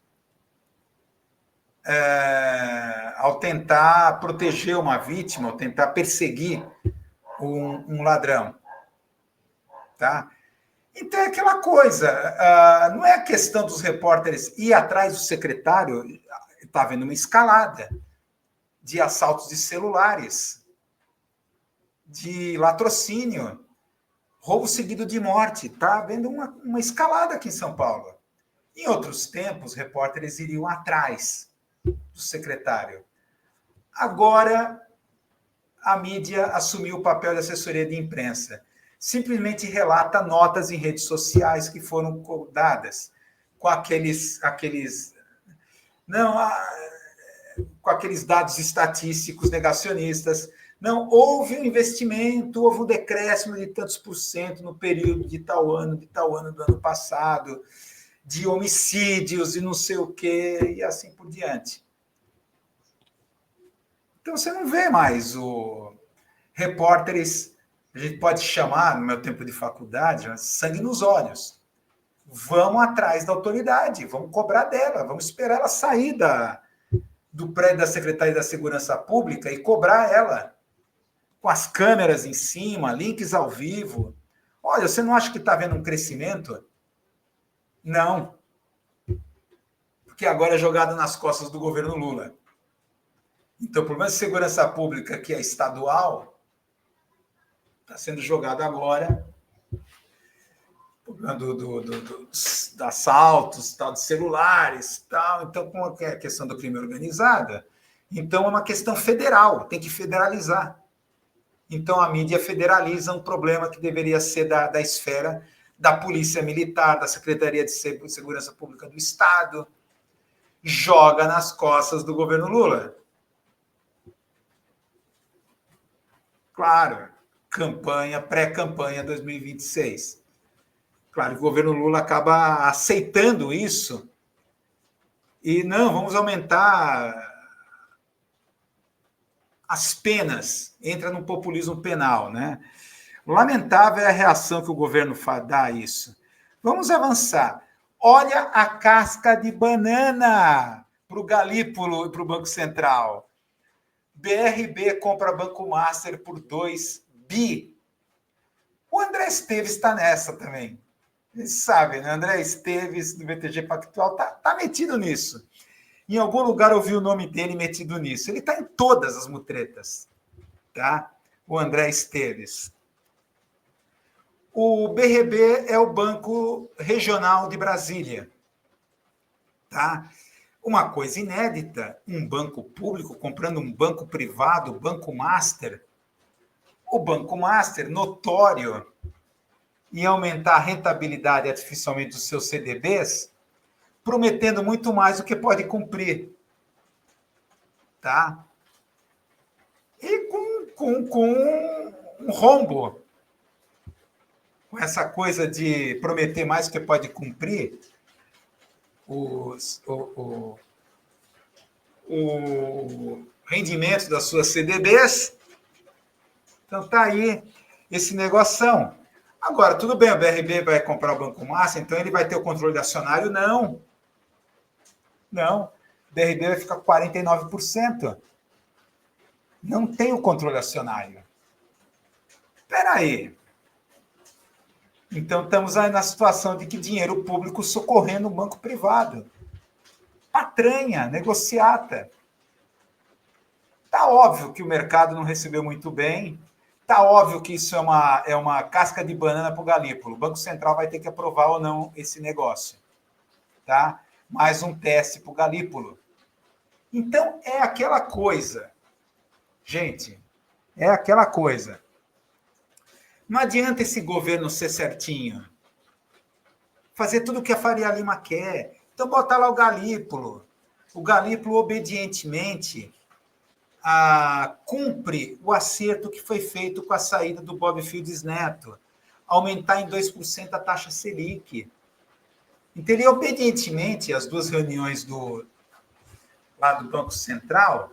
Speaker 1: ao tentar proteger uma vítima, ao tentar perseguir um ladrão. Tá? Então é aquela coisa, não é a questão dos repórteres ir atrás do secretário, está havendo uma escalada de assaltos de celulares, de latrocínio, roubo seguido de morte, está havendo uma escalada aqui em São Paulo. Em outros tempos, repórteres iriam atrás do secretário. Agora, a mídia assumiu o papel de assessoria de imprensa. Simplesmente relata notas em redes sociais que foram dadas com aqueles dados estatísticos negacionistas. Não, houve um investimento, houve um decréscimo de tantos por cento no período de tal ano do ano passado, de homicídios e não sei o quê, e assim por diante. Então, você não vê mais repórteres, a gente pode chamar, no meu tempo de faculdade, sangue nos olhos. Vamos atrás da autoridade, vamos cobrar dela, vamos esperar ela sair do prédio da Secretaria da Segurança Pública e cobrar ela, com as câmeras em cima, links ao vivo. Olha, você não acha que está havendo um crescimento? Não. Porque agora é jogado nas costas do governo Lula. Então, o problema de segurança pública, que é estadual, está sendo jogado agora, dos assaltos, tal, de celulares, tal. Então, como é a questão do crime organizado, então é uma questão federal, tem que federalizar. Então, a mídia federaliza um problema que deveria ser da esfera da Polícia Militar, da Secretaria de Segurança Pública do Estado, joga nas costas do governo Lula. Claro, pré-campanha 2026. Claro, o governo Lula acaba aceitando isso e não, vamos aumentar as penas, entra no populismo penal, né? Lamentável é a reação que o governo dá a isso. Vamos avançar. Olha a casca de banana para o Galípolo e para o Banco Central. BRB compra Banco Master por 2 bi. O André Esteves está nessa também. Eles sabem, né? André Esteves, do BTG Pactual, tá metido nisso. Em algum lugar eu vi o nome dele metido nisso. Ele está em todas as mutretas, tá? O André Esteves. O BRB é o Banco Regional de Brasília, tá? Uma coisa inédita, um banco público comprando um banco privado, o Banco Master. O Banco Master, notório em aumentar a rentabilidade artificialmente dos seus CDBs, prometendo muito mais do que pode cumprir. Tá? E com um rombo. Com essa coisa de prometer mais do que pode cumprir, o rendimento das suas CDBs. Então, tá aí esse negoção. Agora, tudo bem, o BRB vai comprar o Banco Master, então ele vai ter o controle de acionário? Não. Não. O BRB vai ficar com 49%. Não tem o controle acionário. Espera aí. Então, estamos aí na situação de que dinheiro público socorrendo o banco privado. Patranha, negociata. Está óbvio que o mercado não recebeu muito bem. Está óbvio que isso é uma casca de banana para o Galípolo. O Banco Central vai ter que aprovar ou não esse negócio. Tá? Mais um teste para o Galípolo. Então, é aquela coisa. Gente, é aquela coisa. Não adianta esse governo ser certinho. Fazer tudo o que a Faria Lima quer. Então, bota lá o Galípolo. O Galípolo, obedientemente, cumpre o acerto que foi feito com a saída do Bob Fields Neto. Aumentar em 2% a taxa Selic. Então, ele, obedientemente, as duas reuniões lá do Banco Central,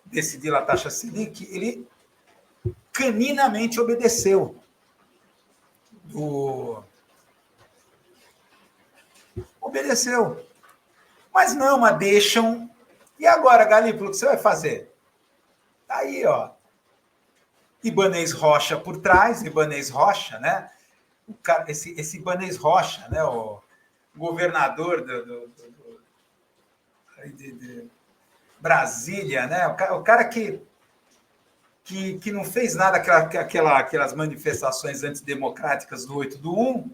Speaker 1: decidir a taxa Selic, ele caninamente obedeceu. Obedeceu. Mas não, mas deixam. E agora, Galípolo, o que você vai fazer? Tá aí, ó. Ibanez Rocha por trás, Ibanez Rocha, né? Esse Ibanez Rocha, né? O governador de Brasília, né? O cara que não fez nada aquelas manifestações antidemocráticas do 8/1.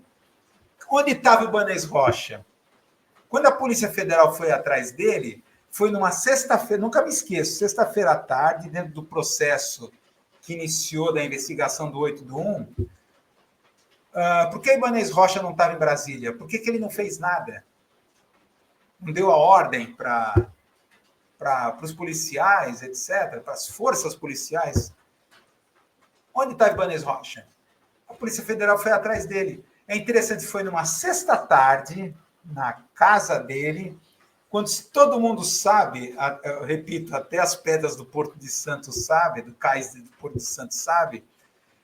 Speaker 1: Onde estava o Ibanez Rocha? Quando a Polícia Federal foi atrás dele, foi numa sexta-feira, nunca me esqueço, sexta-feira à tarde, dentro do processo que iniciou da investigação do 8/1. Por que Ibanez Rocha não estava em Brasília? Por que ele não fez nada? Não deu a ordem para os policiais, etc., para as forças policiais? Onde está Ibanez Rocha? A Polícia Federal foi atrás dele. É interessante, foi numa sexta-tarde, na casa dele, quando todo mundo sabe, eu repito, até as pedras do Porto de Santos sabe, do cais do Porto de Santos sabe,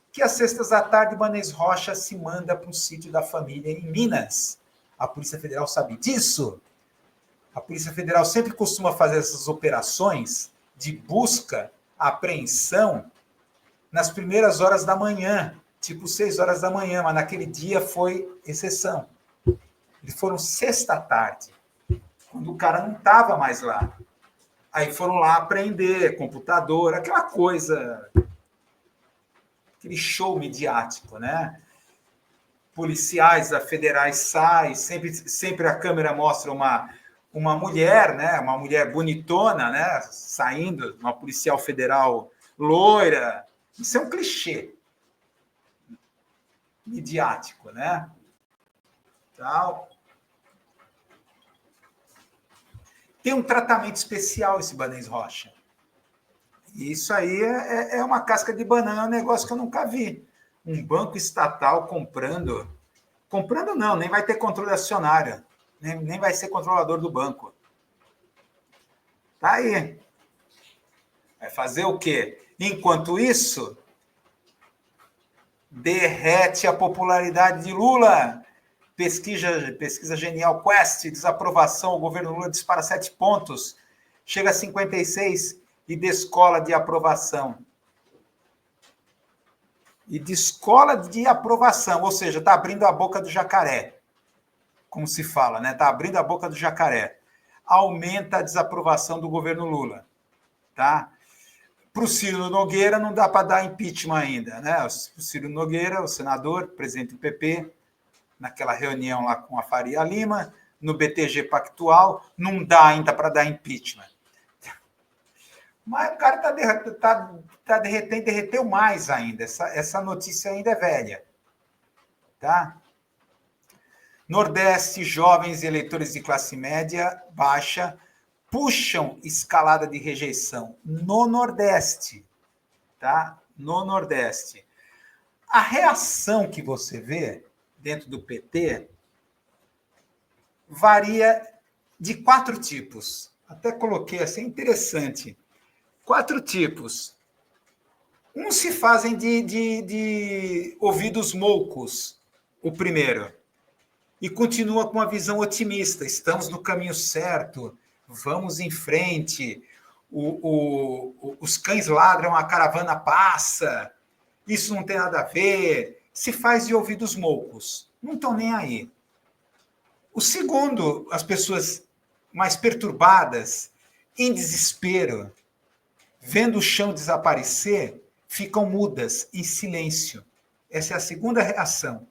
Speaker 1: que às sextas da tarde, Ibanez Rocha se manda para o sítio da família em Minas. A Polícia Federal sabe disso. A Polícia Federal sempre costuma fazer essas operações de busca, apreensão, nas primeiras horas da manhã, tipo 6 horas da manhã, mas naquele dia foi exceção. Eles foram sexta-tarde, quando o cara não estava mais lá. Aí foram lá apreender, computador, aquela coisa, aquele show midiático, né? Policiais federais saem, sempre a câmera mostra uma mulher, né? Uma mulher bonitona, né? Saindo, uma policial federal loira. Isso é um clichê midiático, né? Tal. Tem um tratamento especial esse Ibanez Rocha. E isso aí é uma casca de banana, é um negócio que eu nunca vi. Um banco estatal comprando não, nem vai ter controle acionário, nem vai ser controlador do banco. Tá aí. Vai fazer o quê? Enquanto isso, derrete a popularidade de Lula. Pesquisa Genial Quest, desaprovação, o governo Lula dispara 7 pontos, chega a 56 e descola de aprovação. E descola de aprovação, ou seja, está abrindo a boca do jacaré, como se fala, né? Está abrindo a boca do jacaré. Aumenta a desaprovação do governo Lula, tá? Para o Ciro Nogueira não dá para dar impeachment ainda, né? O Ciro Nogueira, o senador, presidente do PP, naquela reunião lá com a Faria Lima, no BTG Pactual, não dá ainda para dar impeachment. Mas o cara derreteu mais ainda. Essa notícia ainda é velha. Tá? Nordeste, jovens e eleitores de classe média baixa puxam escalada de rejeição no Nordeste. Tá? No Nordeste. A reação que você vê dentro do PT varia de 4 tipos. Até coloquei assim, interessante. 4 tipos. Uns se fazem de ouvidos moucos, o primeiro, e continua com uma visão otimista. Estamos no caminho certo, vamos em frente, os cães ladram, a caravana passa. isso não tem nada a ver, se faz de ouvidos moucos, não estão nem aí. O segundo, as pessoas mais perturbadas, em desespero, vendo o chão desaparecer, ficam mudas, em silêncio. Essa é a segunda reação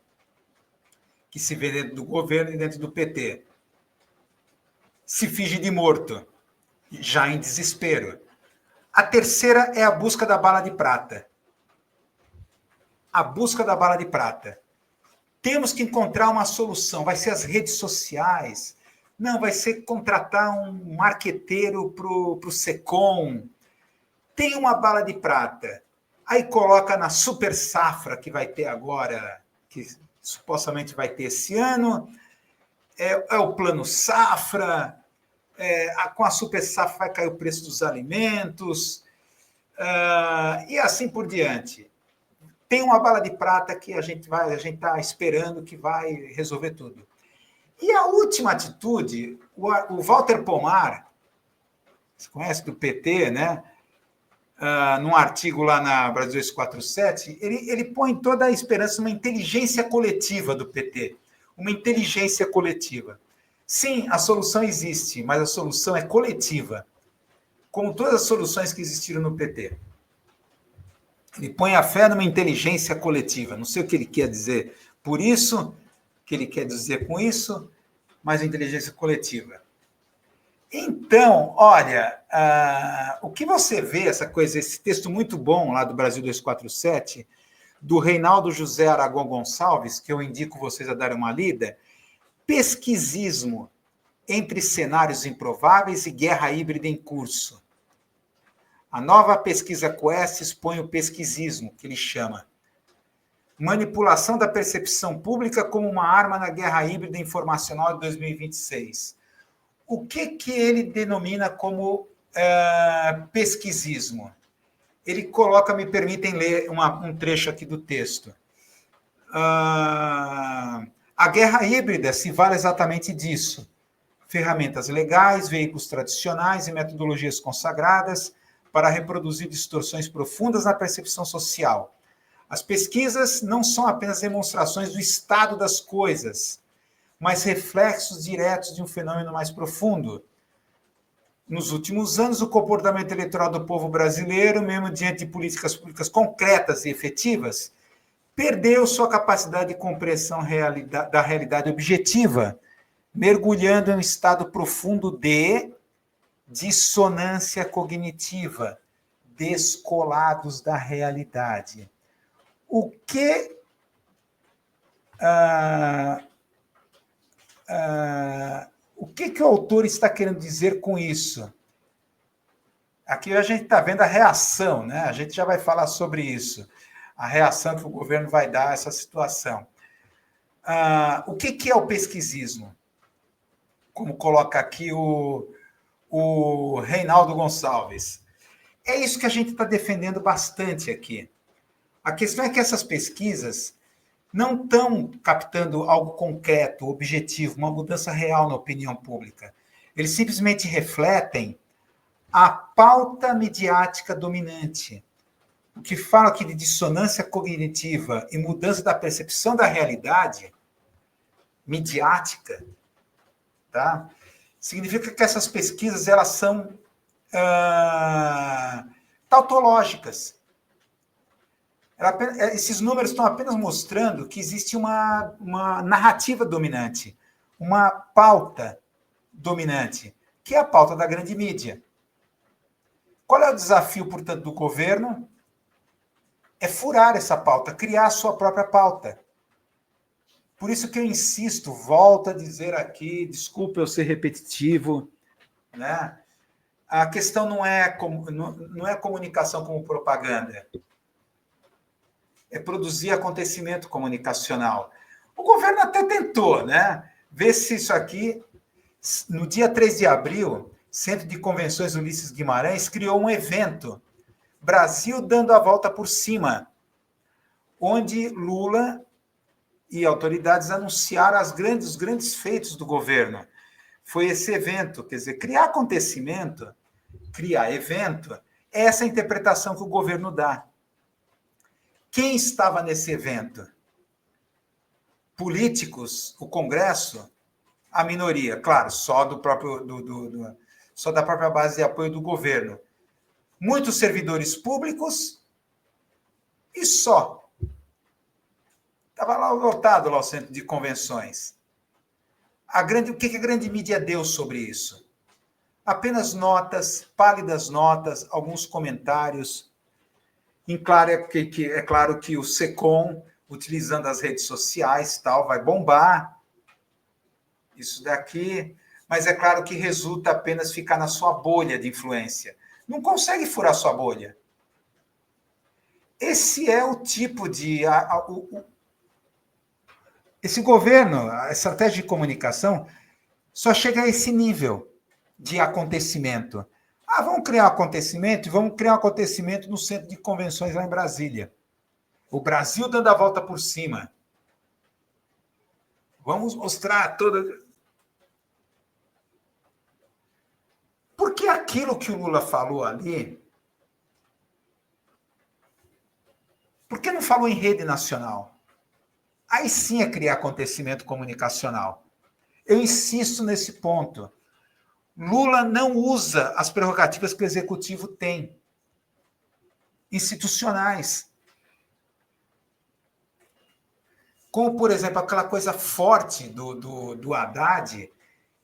Speaker 1: que se vê dentro do governo e dentro do PT. Se finge de morto, já em desespero. A terceira é a busca da bala de prata. A busca da bala de prata. Temos que encontrar uma solução. Vai ser as redes sociais. Não, vai ser contratar um marqueteiro para o Secom. Tem uma bala de prata. Aí coloca na super safra que vai ter agora, que supostamente vai ter esse ano. É o plano safra. Com a super safra vai cair o preço dos alimentos. E assim por diante. Tem uma bala de prata que a gente está esperando que vai resolver tudo. E a última atitude, o Walter Pomar, você conhece do PT, né? Num artigo lá na Brasil 247, ele põe toda a esperança numa inteligência coletiva do PT. Uma inteligência coletiva. Sim, a solução existe, mas a solução é coletiva. Como todas as soluções que existiram no PT. Ele põe a fé numa inteligência coletiva. Não sei o que ele quer dizer por isso, o que ele quer dizer com isso, mas inteligência coletiva. Então, olha, o que você vê, esse texto muito bom lá do Brasil 247, do Reinaldo José Aragão Gonçalves, que eu indico vocês a darem uma lida, pesquisismo entre cenários improváveis e guerra híbrida em curso. A nova pesquisa Quest expõe o pesquisismo, que ele chama. Manipulação da percepção pública como uma arma na guerra híbrida informacional de 2026. O que ele denomina como pesquisismo? Ele coloca, me permitem ler um trecho aqui do texto. A guerra híbrida se vale exatamente disso. Ferramentas legais, veículos tradicionais e metodologias consagradas para reproduzir distorções profundas na percepção social. As pesquisas não são apenas demonstrações do estado das coisas, mas reflexos diretos de um fenômeno mais profundo. Nos últimos anos, o comportamento eleitoral do povo brasileiro, mesmo diante de políticas públicas concretas e efetivas, perdeu sua capacidade de compreensão da realidade objetiva, mergulhando em um estado profundo de dissonância cognitiva, descolados da realidade. O que o autor está querendo dizer com isso? Aqui a gente está vendo a reação, né? A gente já vai falar sobre isso, a reação que o governo vai dar a essa situação. O que é o pesquisismo? Como coloca aqui o Reinaldo Gonçalves. É isso que a gente está defendendo bastante aqui. A questão é que essas pesquisas não estão captando algo concreto, objetivo, uma mudança real na opinião pública. Eles simplesmente refletem a pauta midiática dominante. O que fala aqui de dissonância cognitiva e mudança da percepção da realidade midiática, tá? Significa que essas pesquisas elas são tautológicas. Esses números estão apenas mostrando que existe uma narrativa dominante, uma pauta dominante, que é a pauta da grande mídia. Qual é o desafio, portanto, do governo? É furar essa pauta, criar a sua própria pauta. Por isso que eu insisto, volto a dizer aqui, desculpa eu ser repetitivo, né? A questão não é comunicação como propaganda. É produzir acontecimento comunicacional. O governo até tentou, né? Ver se isso aqui, no dia 3 de abril, Centro de Convenções Ulisses Guimarães criou um evento, Brasil dando a volta por cima, onde Lula e autoridades anunciaram os grandes feitos do governo. Foi esse evento, quer dizer, criar acontecimento, criar evento, é essa interpretação que o governo dá. Quem estava nesse evento? Políticos, o Congresso, a minoria, claro, só do próprio só da própria base de apoio do governo. Muitos servidores públicos e só. Estava lá lotado lá o centro de convenções. O que a grande mídia deu sobre isso? Apenas notas, pálidas notas, alguns comentários. É claro que o SECOM, utilizando as redes sociais, tal, vai bombar isso daqui, mas é claro que resulta apenas ficar na sua bolha de influência. Não consegue furar sua bolha. Esse é o tipo de... esse governo, a estratégia de comunicação, só chega a esse nível de acontecimento. Vamos criar um acontecimento e vamos criar um acontecimento no centro de convenções lá em Brasília. O Brasil dando a volta por cima. Vamos mostrar toda... Porque aquilo que o Lula falou ali, por que não falou em rede nacional? Aí sim é criar acontecimento comunicacional. Eu insisto nesse ponto. Lula não usa as prerrogativas que o executivo tem, institucionais. Como, por exemplo, aquela coisa forte do Haddad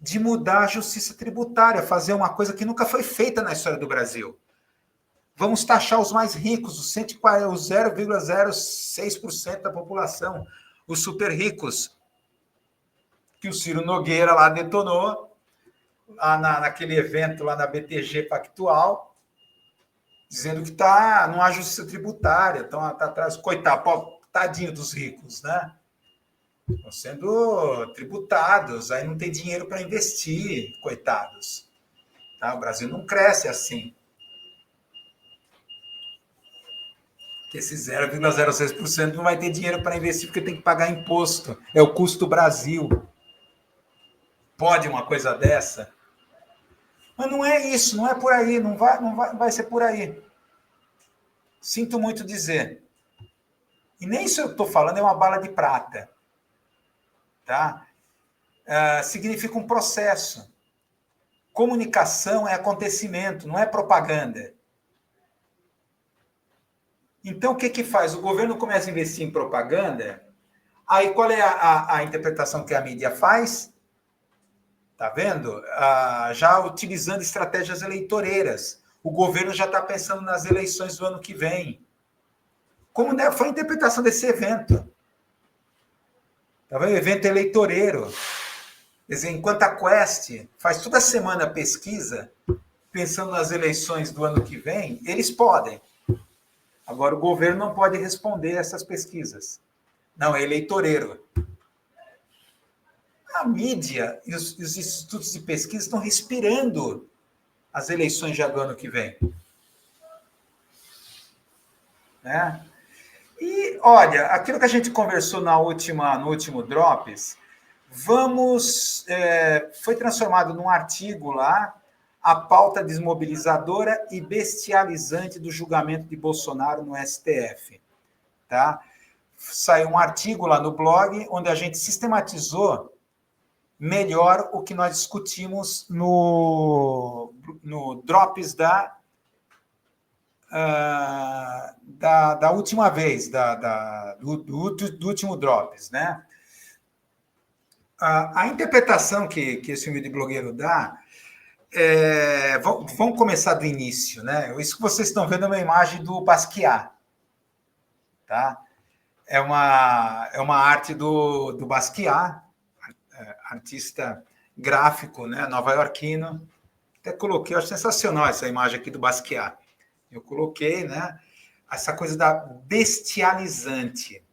Speaker 1: de mudar a justiça tributária, fazer uma coisa que nunca foi feita na história do Brasil. Vamos taxar os mais ricos, os 0,06% da população, os super ricos, que o Ciro Nogueira lá detonou, lá naquele evento lá na BTG Pactual, dizendo que não há justiça tributária, está atrás, coitado, tadinho dos ricos, né? Estão sendo tributados, aí não tem dinheiro para investir, coitados. Tá? O Brasil não cresce assim. Que esse 0,06% não vai ter dinheiro para investir porque tem que pagar imposto. É o custo do Brasil. Pode uma coisa dessa? Mas não é isso, não é por aí, não vai ser por aí. Sinto muito dizer. E nem isso eu estou falando é uma bala de prata. Tá? Significa um processo. Comunicação é acontecimento, não é propaganda. Então, o que faz? O governo começa a investir em propaganda, aí qual é a interpretação que a mídia faz? Tá vendo? Já utilizando estratégias eleitoreiras. O governo já está pensando nas eleições do ano que vem. Como foi a interpretação desse evento? Tá vendo? Evento eleitoreiro. Quer dizer, enquanto a Quest faz toda semana pesquisa, pensando nas eleições do ano que vem, eles podem. Agora, o governo não pode responder essas pesquisas. Não, é eleitoreiro. A mídia e os institutos de pesquisa estão respirando as eleições já do ano que vem. Né? E, olha, aquilo que a gente conversou no último Drops, foi transformado num artigo lá, a pauta desmobilizadora e bestializante do julgamento de Bolsonaro no STF. Tá? Saiu um artigo lá no blog, onde a gente sistematizou melhor o que nós discutimos no Drops da última vez, do último Drops, né? A interpretação que esse humilde blogueiro dá vamos começar do início, né? Isso que vocês estão vendo é uma imagem do Basquiat, tá? É uma arte do Basquiat, artista gráfico, né, nova-iorquino. Até coloquei, eu acho sensacional essa imagem aqui do Basquiat. Eu coloquei, né, essa coisa da bestializante.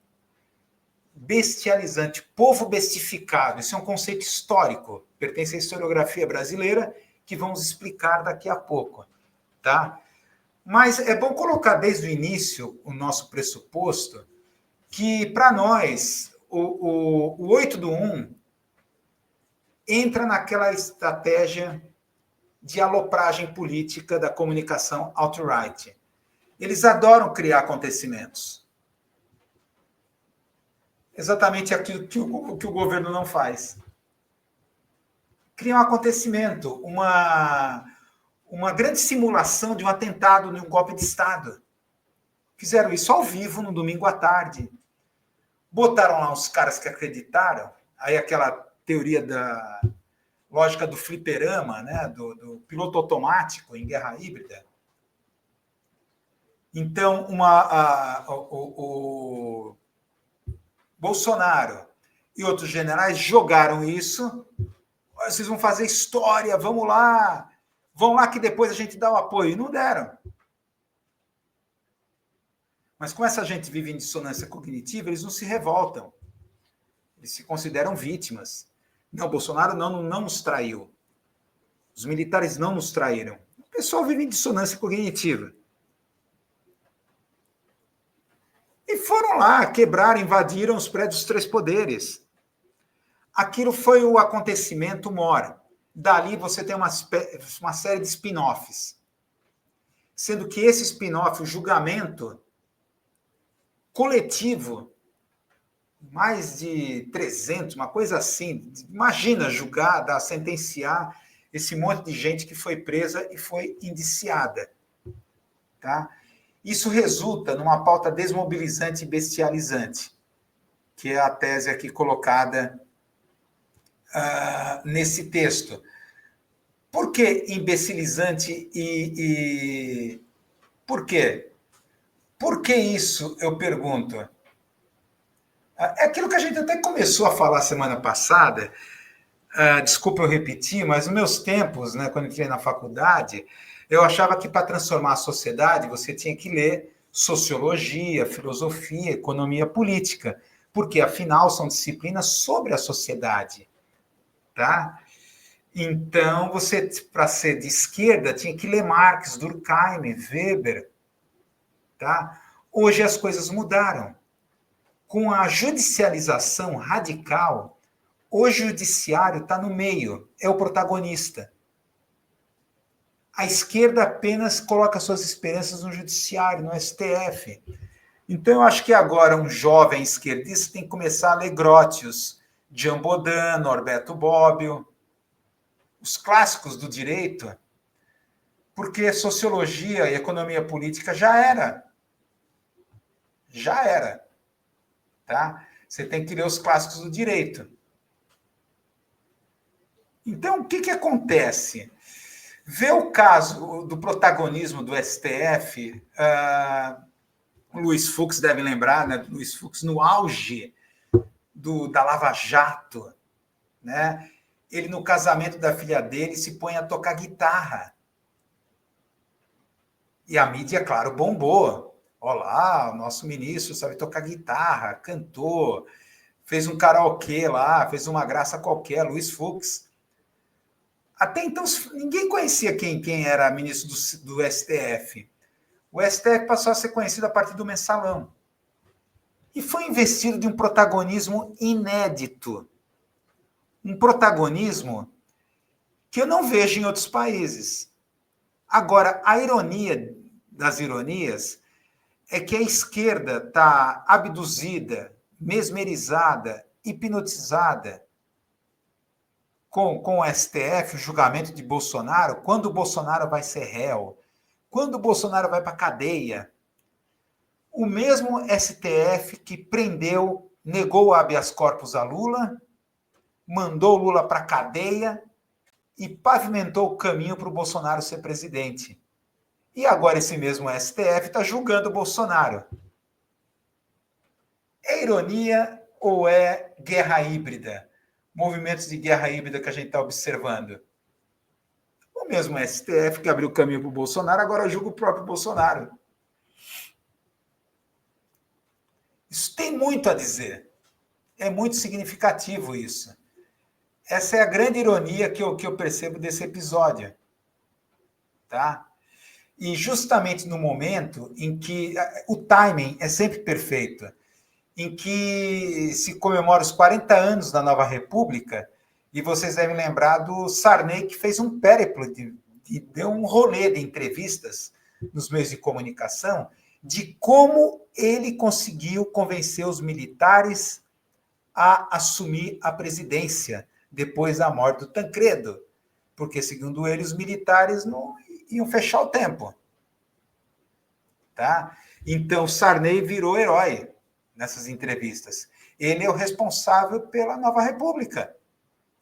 Speaker 1: Bestializante, povo bestificado. Isso é um conceito histórico, pertence à historiografia brasileira, que vamos explicar daqui a pouco, tá? Mas é bom colocar desde o início o nosso pressuposto que, para nós, o 8 do 1 entra naquela estratégia de alopragem política da comunicação alt-right. Eles adoram criar acontecimentos. exatamente aquilo que o governo não faz. Cria um acontecimento, uma grande simulação de um atentado, de um golpe de Estado. Fizeram isso ao vivo, no domingo à tarde. Botaram lá os caras que acreditaram, aí aquela teoria da lógica do fliperama, né, do piloto automático em guerra híbrida. Então, o Bolsonaro e outros generais jogaram isso. Vocês vão fazer história, vamos lá. Vão lá que depois a gente dá o apoio. E não deram. Mas como essa gente vive em dissonância cognitiva, eles não se revoltam. Eles se consideram vítimas. Não, Bolsonaro não nos traiu. Os militares não nos traíram. O pessoal vive em dissonância cognitiva. E foram lá, quebraram, invadiram os prédios dos três poderes. Aquilo foi o acontecimento maior. Dali você tem uma série de spin-offs. Sendo que esse spin-off, o julgamento coletivo, mais de 300, uma coisa assim. Imagina julgar, sentenciar esse monte de gente que foi presa e foi indiciada. Tá? Isso resulta numa pauta desmobilizante e bestializante, que é a tese aqui colocada nesse texto. Por que imbecilizante e... Por quê? Por que isso, eu pergunto? É aquilo que a gente até começou a falar semana passada, desculpa eu repetir, mas nos meus tempos, né, quando entrei na faculdade, eu achava que para transformar a sociedade você tinha que ler sociologia, filosofia, economia política, porque afinal são disciplinas sobre a sociedade, tá? Então, você, para ser de esquerda, tinha que ler Marx, Durkheim, Weber, tá? Hoje as coisas mudaram. Com a judicialização radical, o judiciário está no meio, é o protagonista. A esquerda apenas coloca suas esperanças no judiciário, no STF. Então, eu acho que agora um jovem esquerdista tem que começar a ler Grotius, Jean Baudin, Norberto Bobbio, os clássicos do direito, porque sociologia e economia política já era. Já era. Tá? Você tem que ler os clássicos do direito. Então, o que acontece? Vê o caso do protagonismo do STF, o Luiz Fux deve lembrar, né? Luiz Fux no auge da Lava Jato, né? Ele, no casamento da filha dele, se põe a tocar guitarra. E a mídia, claro, bombou. Olá, o nosso ministro sabe tocar guitarra, cantou, fez um karaokê lá, fez uma graça qualquer, Luiz Fux. Até então, ninguém conhecia quem era ministro do STF. O STF passou a ser conhecido a partir do Mensalão. E foi investido de um protagonismo inédito. Um protagonismo que eu não vejo em outros países. Agora, a ironia das ironias é que a esquerda está abduzida, mesmerizada, hipnotizada com o STF, o julgamento de Bolsonaro, quando o Bolsonaro vai ser réu, quando o Bolsonaro vai para a cadeia. O mesmo STF que prendeu, negou o habeas corpus a Lula, mandou Lula para a cadeia e pavimentou o caminho para o Bolsonaro ser presidente. E agora esse mesmo STF está julgando o Bolsonaro. É ironia ou é guerra híbrida? Movimentos de guerra híbrida que a gente está observando. O mesmo STF que abriu o caminho para o Bolsonaro, agora julga o próprio Bolsonaro. Isso tem muito a dizer. É muito significativo isso. Essa é a grande ironia que eu percebo desse episódio. Tá? E justamente no momento em que o timing é sempre perfeito, em que se comemora os 40 anos da nova república, e vocês devem lembrar do Sarney, que fez um périplo, deu um rolê de entrevistas nos meios de comunicação, de como ele conseguiu convencer os militares a assumir a presidência depois da morte do Tancredo, porque, segundo ele, os militares não iam fechar o tempo. Tá? Então, Sarney virou herói nessas entrevistas. Ele é o responsável pela Nova República.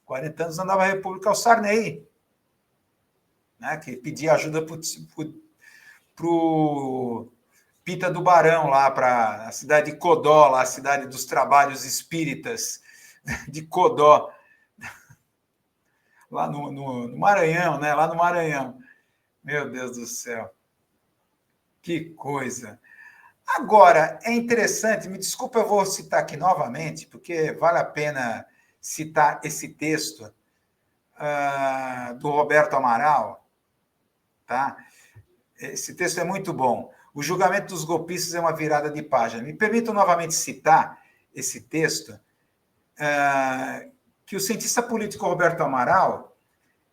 Speaker 1: 40 anos da Nova República é o Sarney, né, que pedia ajuda para o Pita do Barão, lá para a cidade de Codó, lá, a cidade dos trabalhos espíritas de Codó, lá no Maranhão, né? Lá no Maranhão. Meu Deus do céu. Que coisa. Agora, é interessante, me desculpa, eu vou citar aqui novamente, porque vale a pena citar esse texto do Roberto Amaral, tá? Esse texto é muito bom. O julgamento dos golpistas é uma virada de página. Me permitam novamente citar esse texto, que o cientista político Roberto Amaral,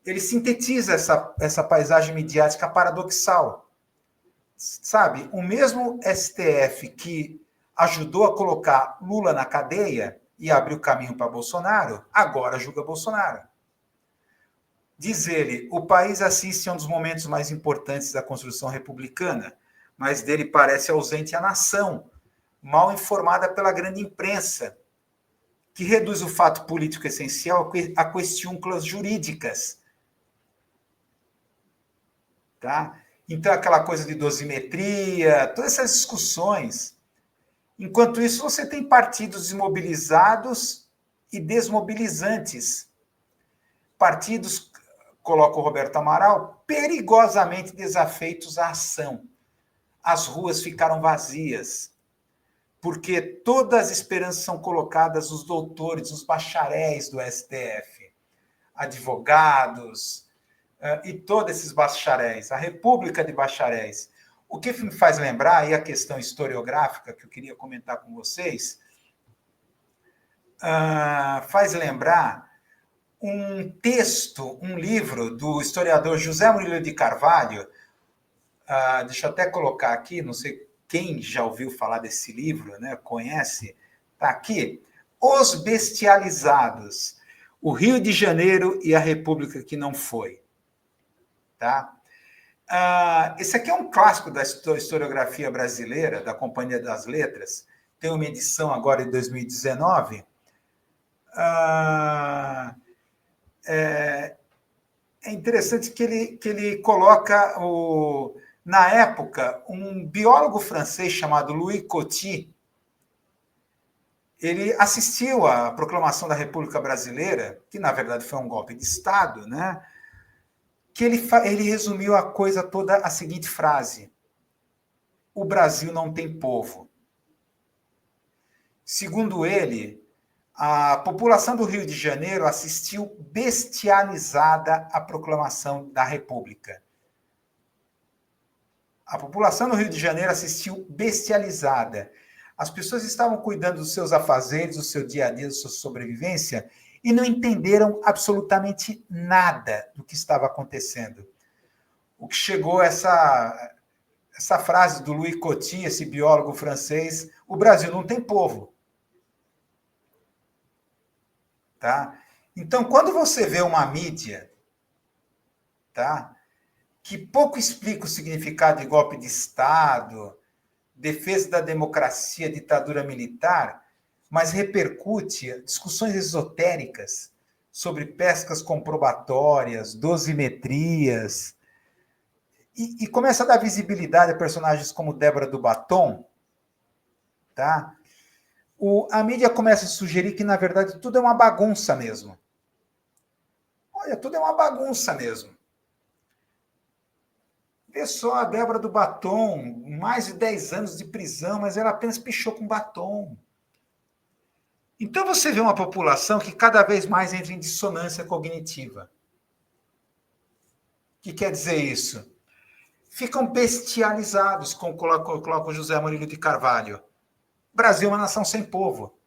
Speaker 1: ele sintetiza essa paisagem midiática paradoxal. Sabe, o mesmo STF que ajudou a colocar Lula na cadeia e abriu caminho para Bolsonaro, agora julga Bolsonaro. Diz ele, o país assiste a um dos momentos mais importantes da construção republicana, mas dele parece ausente a nação, mal informada pela grande imprensa, que reduz o fato político essencial a questiúnculas jurídicas. Tá? Então, aquela coisa de dosimetria, todas essas discussões. Enquanto isso, você tem partidos desmobilizados e desmobilizantes. Partidos, coloca o Roberto Amaral, perigosamente desafeitos à ação. As ruas ficaram vazias, porque todas as esperanças são colocadas nos doutores, nos bacharéis do STF, advogados, e todos esses bacharéis, a república de bacharéis. O que me faz lembrar, e a questão historiográfica que eu queria comentar com vocês, faz lembrar um texto, um livro do historiador José Murilo de Carvalho, deixa eu até colocar aqui, não sei quem já ouviu falar desse livro, né, conhece, está aqui, Os Bestializados, o Rio de Janeiro e a República que não foi. Tá? Esse aqui é um clássico da historiografia brasileira, da Companhia das Letras, tem uma edição agora de 2019. É interessante que ele coloca, na época, um biólogo francês chamado Louis Coty, ele assistiu à proclamação da República Brasileira, que na verdade foi um golpe de Estado, né? Que ele resumiu a coisa toda a seguinte frase: o Brasil não tem povo. Segundo ele, a população do Rio de Janeiro assistiu bestializada à proclamação da República. A população do Rio de Janeiro assistiu bestializada. As pessoas estavam cuidando dos seus afazeres, do seu dia a dia, da sua sobrevivência, e não entenderam absolutamente nada do que estava acontecendo. O que chegou essa frase do Louis Coty, esse biólogo francês: o Brasil não tem povo. Tá? Então, quando você vê uma mídia, tá, que pouco explica o significado de golpe de Estado, defesa da democracia, ditadura militar, mas repercute discussões esotéricas sobre pescas comprobatórias, dosimetrias, e começa a dar visibilidade a personagens como Débora do Batom, tá? A mídia começa a sugerir que, na verdade, tudo é uma bagunça mesmo. Olha, tudo é uma bagunça mesmo. Vê só a Débora do Batom, mais de 10 anos de prisão, mas ela apenas pichou com batom. Então você vê uma população que cada vez mais entra em dissonância cognitiva. O que quer dizer isso? Ficam bestializados, como coloca o José Murilo de Carvalho. O Brasil é uma nação sem povo.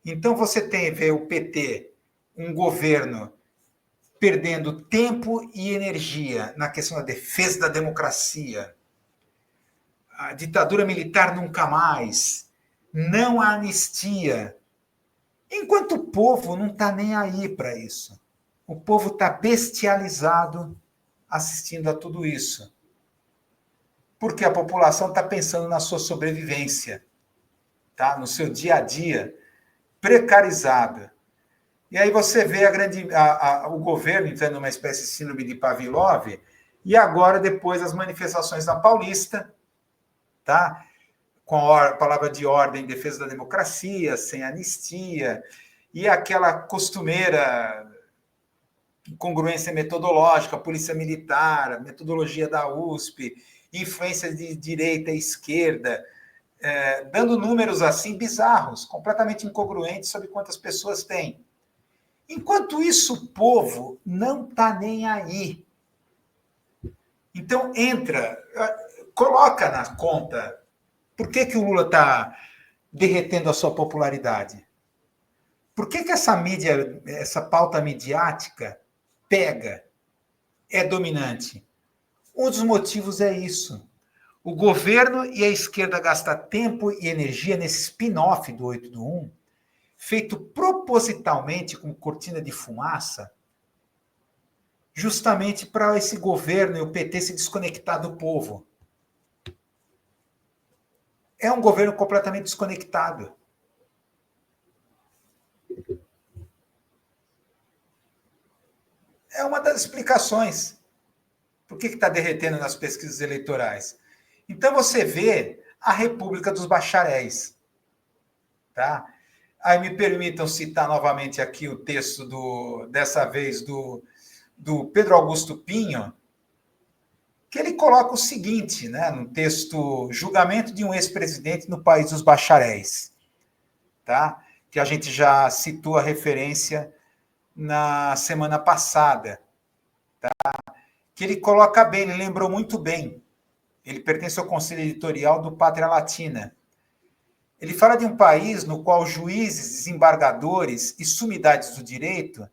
Speaker 1: Então você vê o PT, um governo, perdendo tempo e energia na questão da defesa da democracia. A ditadura militar nunca mais. Não há anistia. Enquanto o povo não está nem aí para isso. O povo está bestializado assistindo a tudo isso. Porque a população está pensando na sua sobrevivência, tá? No seu dia a dia, precarizada. E aí você vê o governo entrando numa espécie de síndrome de Pavlov, e agora, depois das manifestações na Paulista, tá? Com a palavra de ordem em defesa da democracia, sem anistia, e aquela costumeira incongruência metodológica, polícia militar, metodologia da USP, influência de direita e esquerda, dando números assim bizarros, completamente incongruentes sobre quantas pessoas tem. Enquanto isso, o povo não está nem aí. Então, coloca na conta por que o Lula está derretendo a sua popularidade. Por que essa mídia, essa pauta midiática pega, é dominante? Um dos motivos é isso. O governo e a esquerda gastam tempo e energia nesse spin-off do 8 do 1, feito propositalmente com cortina de fumaça, justamente para esse governo e o PT se desconectar do povo. É um governo completamente desconectado. É uma das explicações. Por que está derretendo nas pesquisas eleitorais? Então você vê a República dos Bacharéis. Tá? Aí me permitam citar novamente aqui o texto, dessa vez, do Pedro Augusto Pinho, que ele coloca o seguinte, né, no texto Julgamento de um ex-presidente no País dos Bacharéis, tá? Que a gente já citou a referência na semana passada, tá? Que ele coloca bem, ele lembrou muito bem. Ele pertence ao conselho editorial do Pátria Latina. Ele fala de um país no qual juízes, desembargadores e sumidades do direito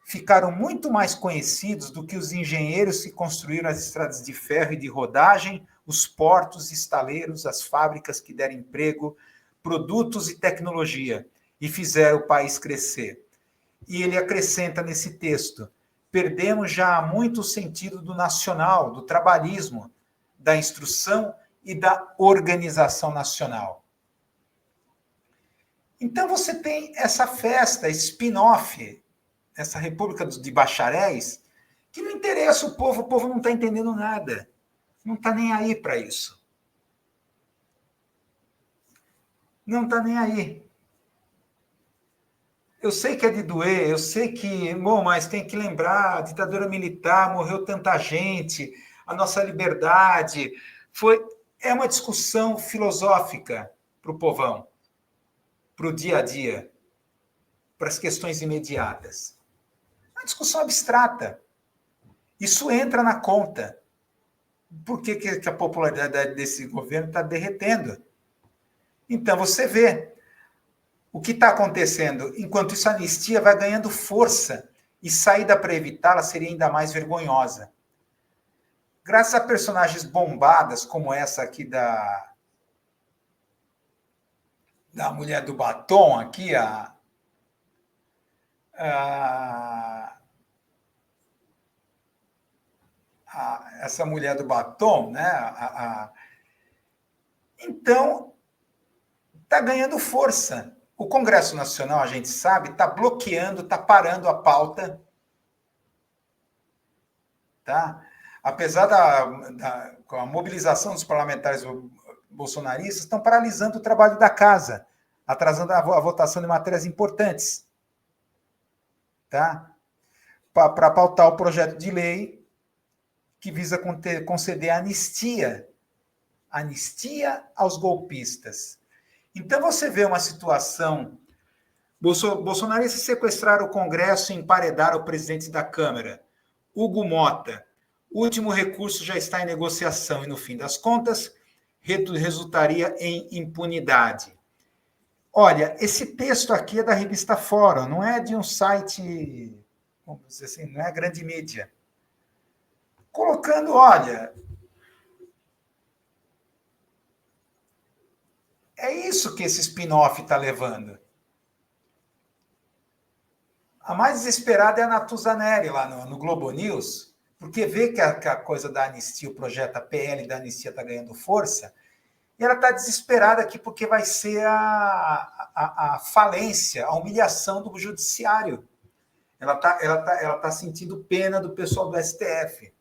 Speaker 1: ficaram muito mais conhecidos do que os engenheiros que construíram as estradas de ferro e de rodagem, os portos, estaleiros, as fábricas que deram emprego, produtos e tecnologia e fizeram o país crescer. E ele acrescenta nesse texto: perdemos já há muito o sentido do nacional, do trabalhismo, da instrução e da organização nacional. Então você tem essa festa, spin-off, essa república de bacharéis, que não interessa o povo não está entendendo nada. Não está nem aí para isso. Não está nem aí. Eu sei que é de doer, eu sei que, bom, mas tem que lembrar, a ditadura militar, morreu tanta gente, a nossa liberdade, é uma discussão filosófica para o povão, para o dia a dia, para as questões imediatas. É uma discussão abstrata. Isso entra na conta. Por que a popularidade desse governo está derretendo? Então, você vê o que está acontecendo. Enquanto isso, a anistia vai ganhando força e saída para evitá-la seria ainda mais vergonhosa. Graças a personagens bombadas como essa aqui da mulher do batom, aqui, essa mulher do batom, né? Então, está ganhando força. O Congresso Nacional, a gente sabe, está bloqueando, está parando a pauta. Tá? Apesar com a mobilização dos parlamentares bolsonaristas, estão paralisando o trabalho da casa, atrasando a votação de matérias importantes. Tá? Para pautar o projeto de lei que visa conceder anistia aos golpistas. Então você vê uma situação. Bolsonaristas sequestraram o Congresso e emparedaram o presidente da Câmara, Hugo Mota. O último recurso já está em negociação e, no fim das contas, resultaria em impunidade. Olha, esse texto aqui é da revista Fórum, não é de um site, vamos dizer assim, não é grande mídia. Colocando, olha, é isso que esse spin-off está levando. A mais desesperada é a Natuzaneri, lá no Globo News, porque vê que a coisa da anistia, o projeto, a PL da anistia está ganhando força, e ela está desesperada aqui porque vai ser a falência, a humilhação do judiciário. Ela tá sentindo pena do pessoal do STF.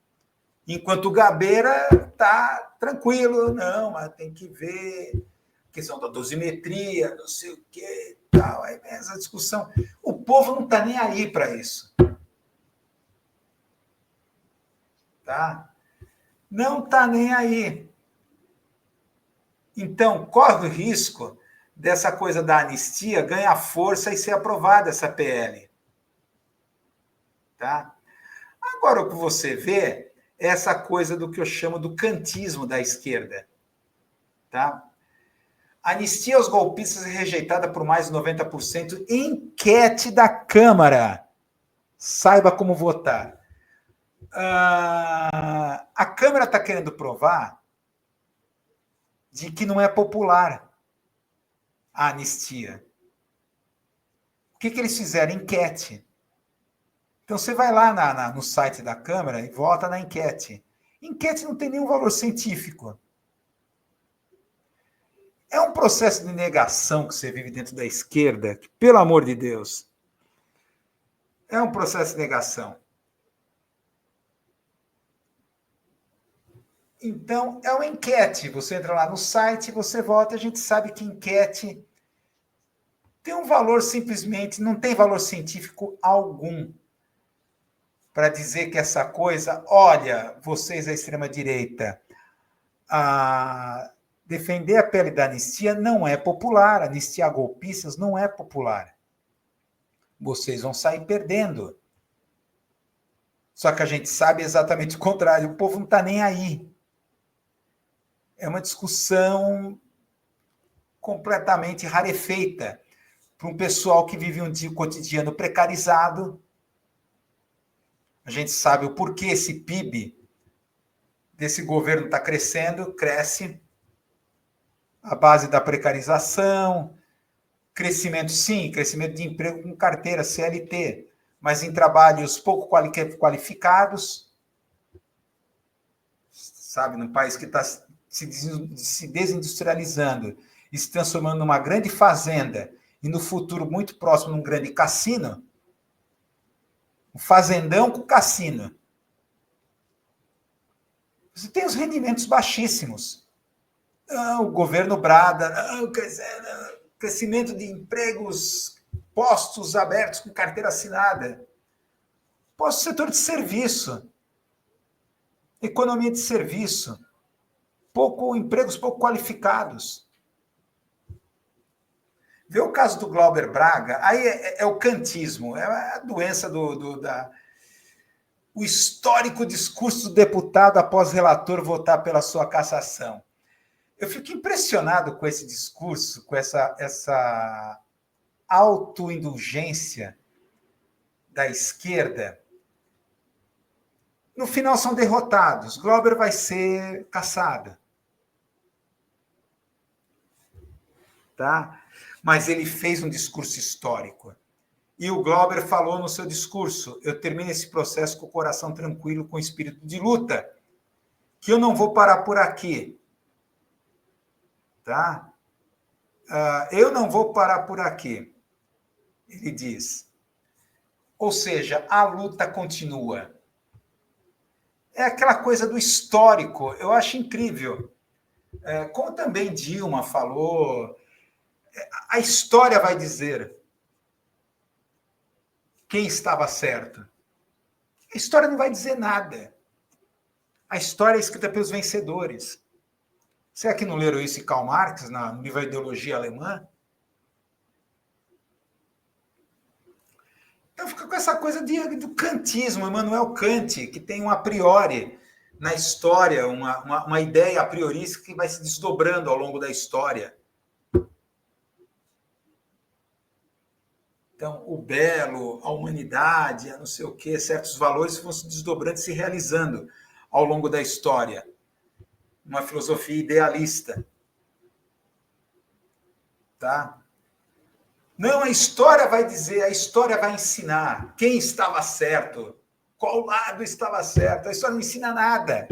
Speaker 1: Enquanto o Gabeira está tranquilo, não, mas tem que ver questão da dosimetria, não sei o quê, tal, aí vem essa discussão. O povo não está nem aí para isso. Tá? Não está nem aí. Então, corre o risco dessa coisa da anistia ganhar força e ser aprovada essa PL. Tá? Agora, o que você vê é essa coisa do que eu chamo do kantismo da esquerda. Tá? A anistia aos golpistas é rejeitada por mais de 90%. Enquete da Câmara. Saiba como votar. A Câmara está querendo provar de que não é popular a anistia. O que eles fizeram? Enquete. Então você vai lá no site da Câmara e vota na enquete. Enquete não tem nenhum valor científico. É um processo de negação que você vive dentro da esquerda, que, pelo amor de Deus, é um processo de negação. Então, é uma enquete. Você entra lá no site, você vota, a gente sabe que enquete tem um valor simplesmente, não tem valor científico algum para dizer que essa coisa, olha, vocês da extrema-direita, defender a pele da anistia não é popular, anistia a golpistas não é popular. Vocês vão sair perdendo. Só que a gente sabe exatamente o contrário, o povo não está nem aí. É uma discussão completamente rarefeita para um pessoal que vive um dia cotidiano precarizado. A gente sabe o porquê esse PIB desse governo está crescendo, cresce à base da precarização, crescimento, sim, crescimento de emprego com carteira CLT, mas em trabalhos pouco qualificados, sabe, num país que está se desindustrializando e se transformando numa grande fazenda e no futuro muito próximo num grande cassino, um fazendão com cassino. Você tem os rendimentos baixíssimos. O governo brada, crescimento de empregos, postos abertos com carteira assinada. Posto setor de serviço, economia de serviço, empregos pouco qualificados. Vê o caso do Glauber Braga, aí é o kantismo, é a doença o histórico discurso do deputado após relator votar pela sua cassação. Eu fico impressionado com esse discurso, com essa autoindulgência da esquerda. No final são derrotados. Glauber vai ser cassado. Tá? Mas ele fez um discurso histórico. E o Glauber falou no seu discurso: eu termino esse processo com o coração tranquilo, com espírito de luta, que eu não vou parar por aqui. Tá? Eu não vou parar por aqui, ele diz. Ou seja, a luta continua. É aquela coisa do histórico, eu acho incrível. Como também Dilma falou, a história vai dizer quem estava certo. A história não vai dizer nada. A história é escrita pelos vencedores. Será que não leram isso em Karl Marx, no livro Ideologia Alemã? Então fica com essa coisa do kantismo, Immanuel Kant, que tem um a priori na história, uma ideia a priorista que vai se desdobrando ao longo da história. Então, o belo, a humanidade, a não sei o quê, certos valores vão se desdobrando e se realizando ao longo da história. Uma filosofia idealista. Tá? Não, a história vai dizer, a história vai ensinar quem estava certo, qual lado estava certo. A história não ensina nada.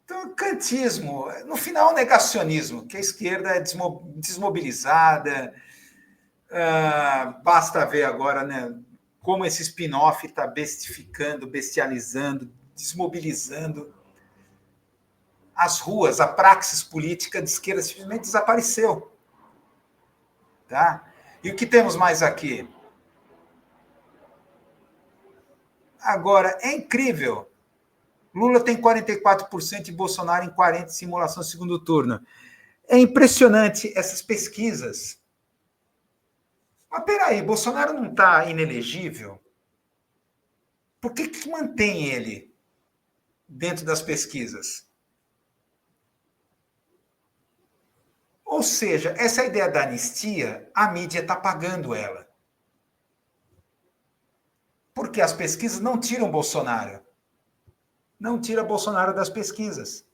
Speaker 1: Então, kantismo, no final, negacionismo, que a esquerda é desmobilizada. Basta ver agora, né, como esse spin-off está bestificando, bestializando, desmobilizando as ruas. A praxis política de esquerda simplesmente desapareceu. Tá? E o que temos mais aqui? Agora, é incrível. Lula tem 44% e Bolsonaro em 40% em simulação segundo turno. É impressionante essas pesquisas. Mas peraí, Bolsonaro não está inelegível? Por que mantém ele dentro das pesquisas? Ou seja, essa ideia da anistia, a mídia está pagando ela. Porque as pesquisas não tiram Bolsonaro. Não tira Bolsonaro das pesquisas.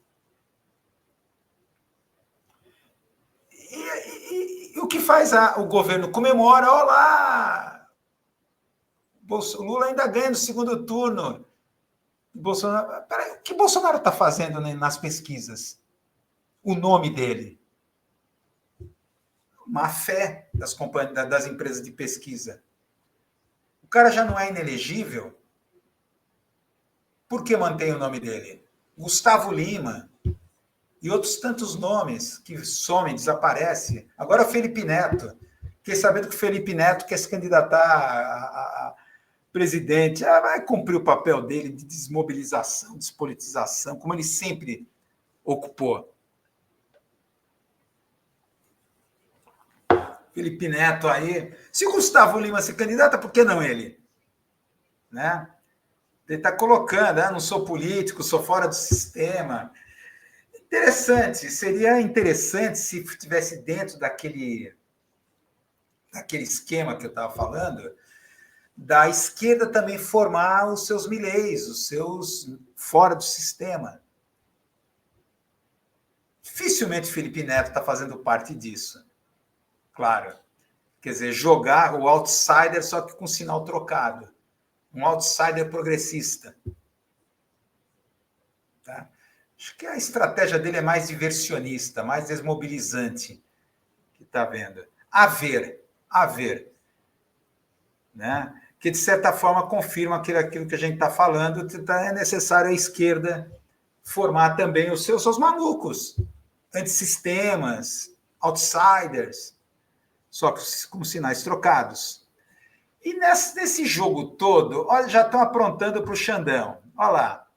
Speaker 1: E o que faz o governo? Comemora, olá! O Lula ainda ganha no segundo turno. Bolsonaro, peraí, o que Bolsonaro está fazendo, né, nas pesquisas? O nome dele. Má fé das empresas de pesquisa. O cara já não é inelegível? Por que mantém o nome dele? Gustavo Lima e outros tantos nomes que somem, desaparecem. Agora Felipe Neto. Fiquei sabendo que o Felipe Neto quer se candidatar a presidente. Vai cumprir o papel dele de desmobilização, despolitização, como ele sempre ocupou. Felipe Neto aí. Se o Gustavo Lima se candidata, por que não ele? Né? Ele está colocando, não sou político, sou fora do sistema. Interessante, seria interessante se estivesse dentro daquele esquema que eu estava falando, da esquerda também formar os seus mileis, os seus fora do sistema. Dificilmente Felipe Neto está fazendo parte disso. Claro. Quer dizer, jogar o outsider só que com sinal trocado. Um outsider progressista. Tá? Acho que a estratégia dele é mais diversionista, mais desmobilizante. Que está vendo. A ver. Né? Que, de certa forma, confirma aquilo que a gente está falando. É necessário a esquerda formar também os seus malucos, antissistemas, outsiders, só que com sinais trocados. E nesse jogo todo, olha, já estão aprontando para o Xandão. Olha lá.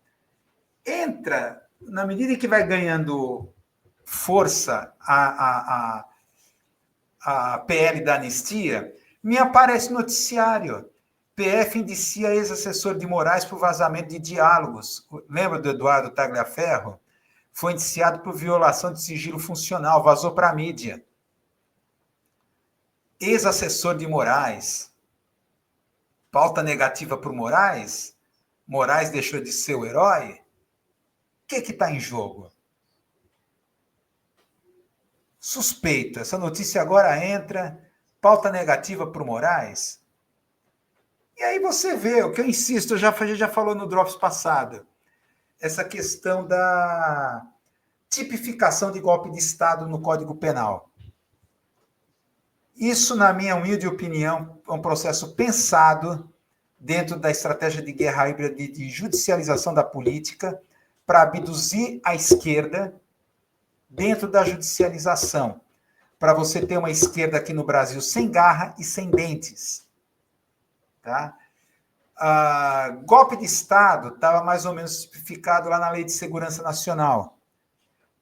Speaker 1: Entra, na medida que vai ganhando força a PL da anistia, me aparece noticiário. PF indicia ex-assessor de Moraes por vazamento de diálogos. Lembra do Eduardo Tagliaferro? Foi indiciado por violação de sigilo funcional, vazou para a mídia. Ex-assessor de Moraes. Pauta negativa para o Moraes? Moraes deixou de ser o herói? O que está em jogo? Suspeito. Essa notícia agora entra. Pauta negativa para o Moraes? E aí você vê, o que eu insisto, a gente já falou no Drops passado, essa questão da tipificação de golpe de Estado no Código Penal. Isso, na minha humilde opinião, é um processo pensado dentro da estratégia de guerra híbrida de judicialização da política para abduzir a esquerda dentro da judicialização, para você ter uma esquerda aqui no Brasil sem garra e sem dentes. Tá? Golpe de Estado estava mais ou menos tipificado lá na Lei de Segurança Nacional.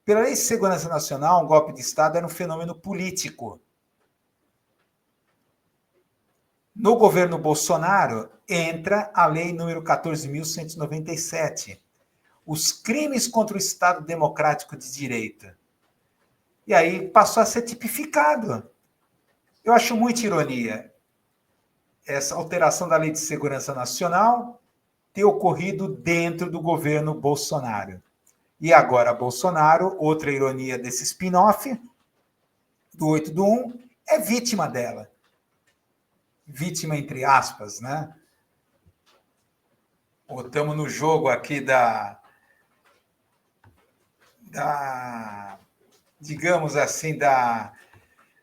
Speaker 1: Pela Lei de Segurança Nacional, um golpe de Estado era um fenômeno político. No governo Bolsonaro, entra a Lei número 14.197, os crimes contra o Estado Democrático de Direito. E aí passou a ser tipificado. Eu acho muita ironia essa alteração da Lei de Segurança Nacional ter ocorrido dentro do governo Bolsonaro. E agora Bolsonaro, outra ironia desse spin-off, do 8 do 1 é vítima dela. Vítima, entre aspas, né? Ou estamos no jogo aqui digamos assim, da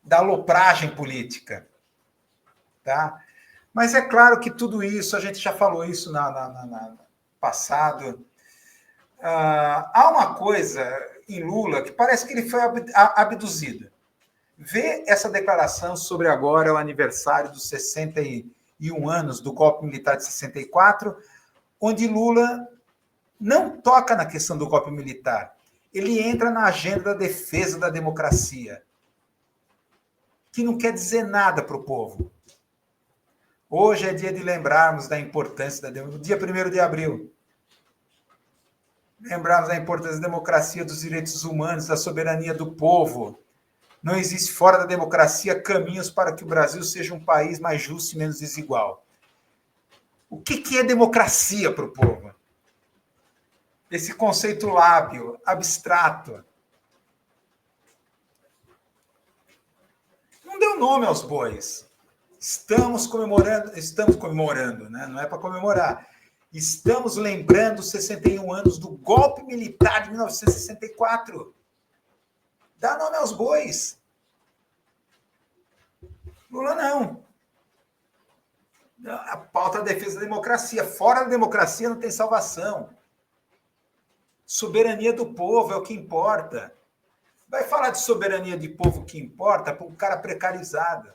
Speaker 1: alopragem política, tá? Mas é claro que tudo isso, a gente já falou isso no passado, há uma coisa em Lula que parece que ele foi abduzido. Vê essa declaração sobre agora o aniversário dos 61 anos do golpe militar de 64, onde Lula não toca na questão do golpe militar. Ele entra na agenda da defesa da democracia, que não quer dizer nada para o povo. Hoje é dia de lembrarmos da importância da democracia, dia 1º de abril. Lembrarmos da importância da democracia, dos direitos humanos, da soberania do povo. Não existe fora da democracia caminhos para que o Brasil seja um país mais justo e menos desigual. O que é democracia para o povo? Esse conceito lábil, abstrato. Não deu nome aos bois. Estamos comemorando, né? Não é para comemorar. Estamos lembrando os 61 anos do golpe militar de 1964. Dá nome aos bois. Lula não. A pauta da defesa da democracia. Fora da democracia não tem salvação. Soberania do povo é o que importa. Vai falar de soberania de povo que importa para um cara precarizado.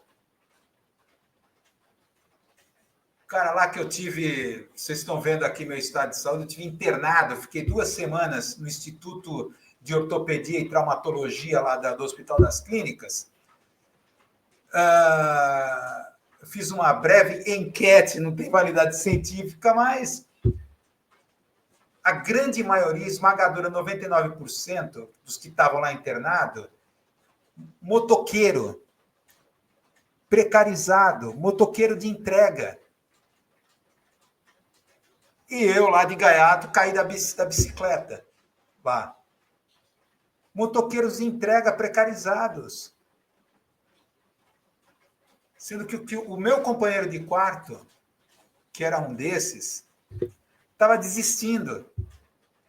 Speaker 1: O cara lá que eu tive, vocês estão vendo aqui meu estado de saúde, eu tive internado, fiquei 2 semanas no Instituto de Ortopedia e Traumatologia lá do Hospital das Clínicas. Fiz uma breve enquete, não tem validade científica, mas a grande maioria, esmagadora, 99% dos que estavam lá internados, motoqueiro, precarizado, motoqueiro de entrega. E eu, lá de gaiato, caí da bicicleta. Lá. Motoqueiros de entrega precarizados. Sendo que o meu companheiro de quarto, que era um desses, estava desistindo.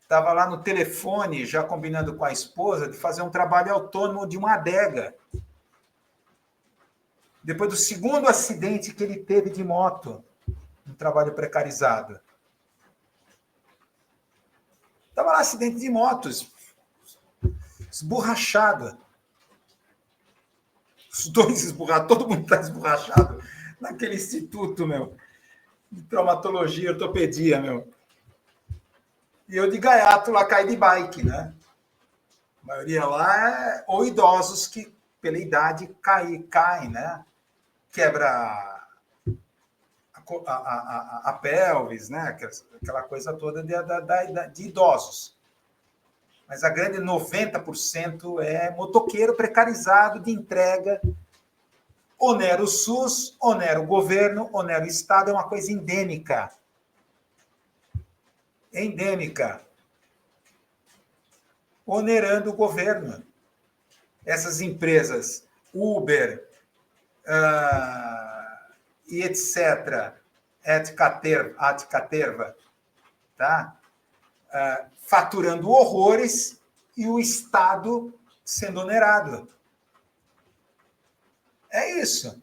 Speaker 1: Estava lá no telefone, já combinando com a esposa, de fazer um trabalho autônomo de uma adega. Depois do 2º acidente que ele teve de moto, um trabalho precarizado. Estava lá, acidente de motos, esborrachado. Os 2 esborrachados, todo mundo está esborrachado naquele instituto, meu, de traumatologia e ortopedia, meu. E eu de gaiato lá caí de bike, né? A maioria lá ou idosos que, pela idade, caem, né? Quebra a pelvis, né? Aquela coisa toda de idosos. Mas a grande 90% é motoqueiro precarizado de entrega. Onera o SUS, onera o governo, onera o Estado, é uma coisa endêmica. Endêmica. Onerando o governo. Essas empresas, Uber e etc., Atcaterva, tá? Faturando horrores e o Estado sendo onerado. É isso.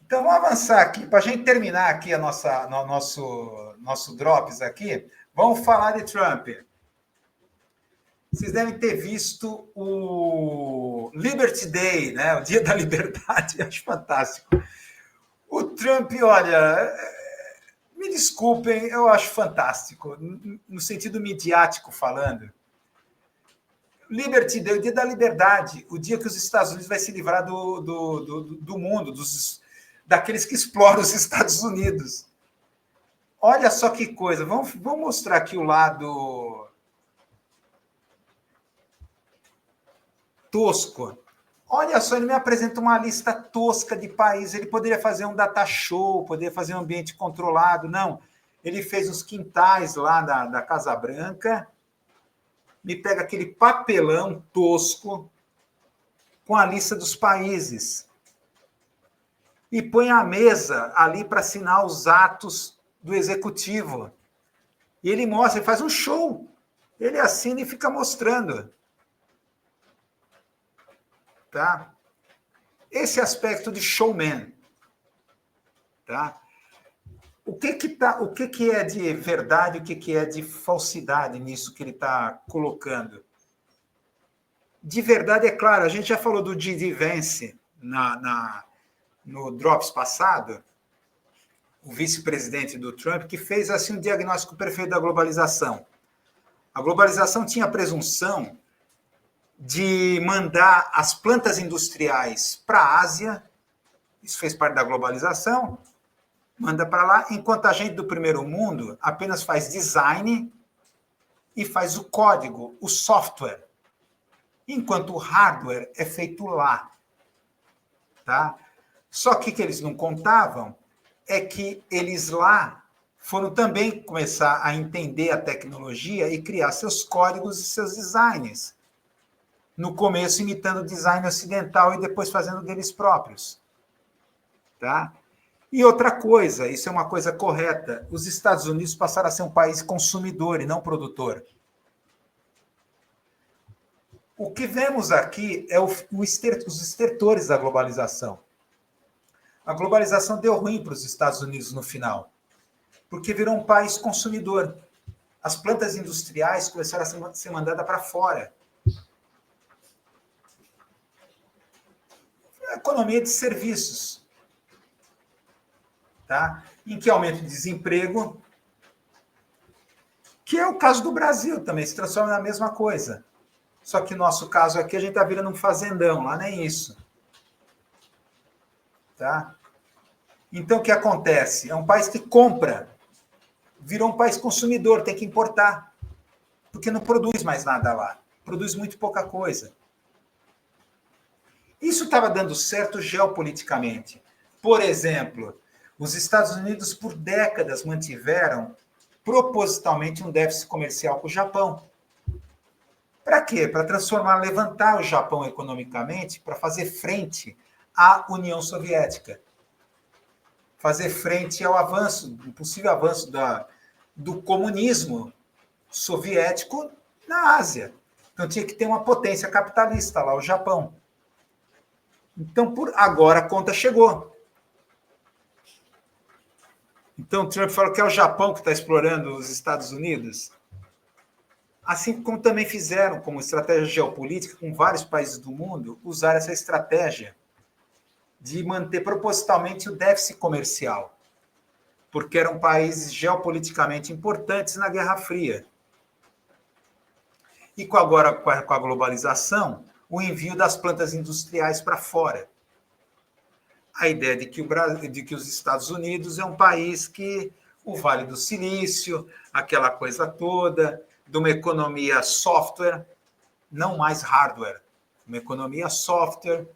Speaker 1: Então, vamos avançar aqui. Para a gente terminar aqui nosso Drops aqui, vamos falar de Trump. Vocês devem ter visto o Liberty Day, né? O Dia da Liberdade, acho fantástico. O Trump, olha, me desculpem, eu acho fantástico, no sentido midiático falando. Liberty Day, o Dia da Liberdade, o dia que os Estados Unidos vai se livrar do mundo, daqueles que exploram os Estados Unidos. Olha só que coisa, vamos mostrar aqui o lado tosco. Olha só, ele me apresenta uma lista tosca de países. Ele poderia fazer um data show, poderia fazer um ambiente controlado. Não, ele fez os quintais lá da Casa Branca, me pega aquele papelão tosco, com a lista dos países e põe a mesa ali para assinar os atos do executivo. E ele mostra, ele faz um show. Ele assina e fica mostrando. Tá? Esse aspecto de showman. Tá? O que é de verdade, o que é de falsidade nisso que ele está colocando? De verdade, é claro, a gente já falou do J.D. Vance no Drops passado, o vice-presidente do Trump, que fez assim um diagnóstico perfeito da globalização. A globalização tinha a presunção de mandar as plantas industriais para a Ásia, isso fez parte da globalização, manda para lá, enquanto a gente do primeiro mundo apenas faz design e faz o código, o software, enquanto o hardware é feito lá. Tá? Só que o que eles não contavam é que eles lá foram também começar a entender a tecnologia e criar seus códigos e seus designs. No começo, imitando o design ocidental e depois fazendo deles próprios. Tá? E outra coisa, isso é uma coisa correta, os Estados Unidos passaram a ser um país consumidor e não produtor. O que vemos aqui é os estertores da globalização. A globalização deu ruim para os Estados Unidos no final, porque virou um país consumidor. As plantas industriais começaram a ser mandadas para fora. A economia de serviços. Tá? Em que aumenta o desemprego, que é o caso do Brasil também, se transforma na mesma coisa. Só que no nosso caso aqui, a gente está virando um fazendão, lá nem isso. Tá? Então, o que acontece? É um país que compra, virou um país consumidor, tem que importar, porque não produz mais nada lá, produz muito pouca coisa. Isso estava dando certo geopoliticamente. Por exemplo, os Estados Unidos, por décadas, mantiveram propositalmente um déficit comercial com o Japão. Para quê? Para levantar o Japão economicamente, para fazer frente à União Soviética. Fazer frente ao avanço, o possível avanço do comunismo soviético na Ásia. Então tinha que ter uma potência capitalista lá, o Japão. Então, agora a conta chegou. Então, Trump falou que é o Japão que está explorando os Estados Unidos. Assim como também fizeram, como estratégia geopolítica, com vários países do mundo, usar essa estratégia de manter propositalmente o déficit comercial, porque eram países geopoliticamente importantes na Guerra Fria. E agora, com a globalização, o envio das plantas industriais para fora. A ideia de que os Estados Unidos é um país que o Vale do Silício, aquela coisa toda, de uma economia software, não mais hardware, uma economia software,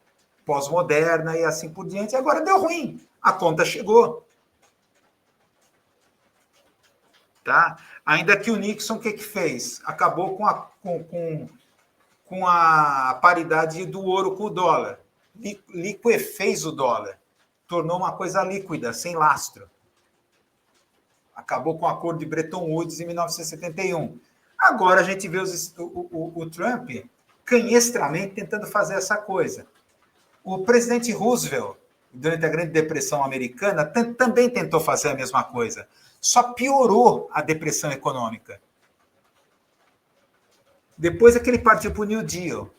Speaker 1: pós-moderna e assim por diante. Agora deu ruim, a conta chegou. Tá? Ainda que o Nixon, o que fez? Acabou com a paridade do ouro com o dólar. Liquefez o dólar. Tornou uma coisa líquida, sem lastro. Acabou com o acordo de Bretton Woods em 1971. Agora a gente vê o Trump canhestramente tentando fazer essa coisa. O presidente Roosevelt, durante a Grande Depressão Americana, também tentou fazer a mesma coisa. Só piorou a depressão econômica. Depois é que ele partiu para o New Deal,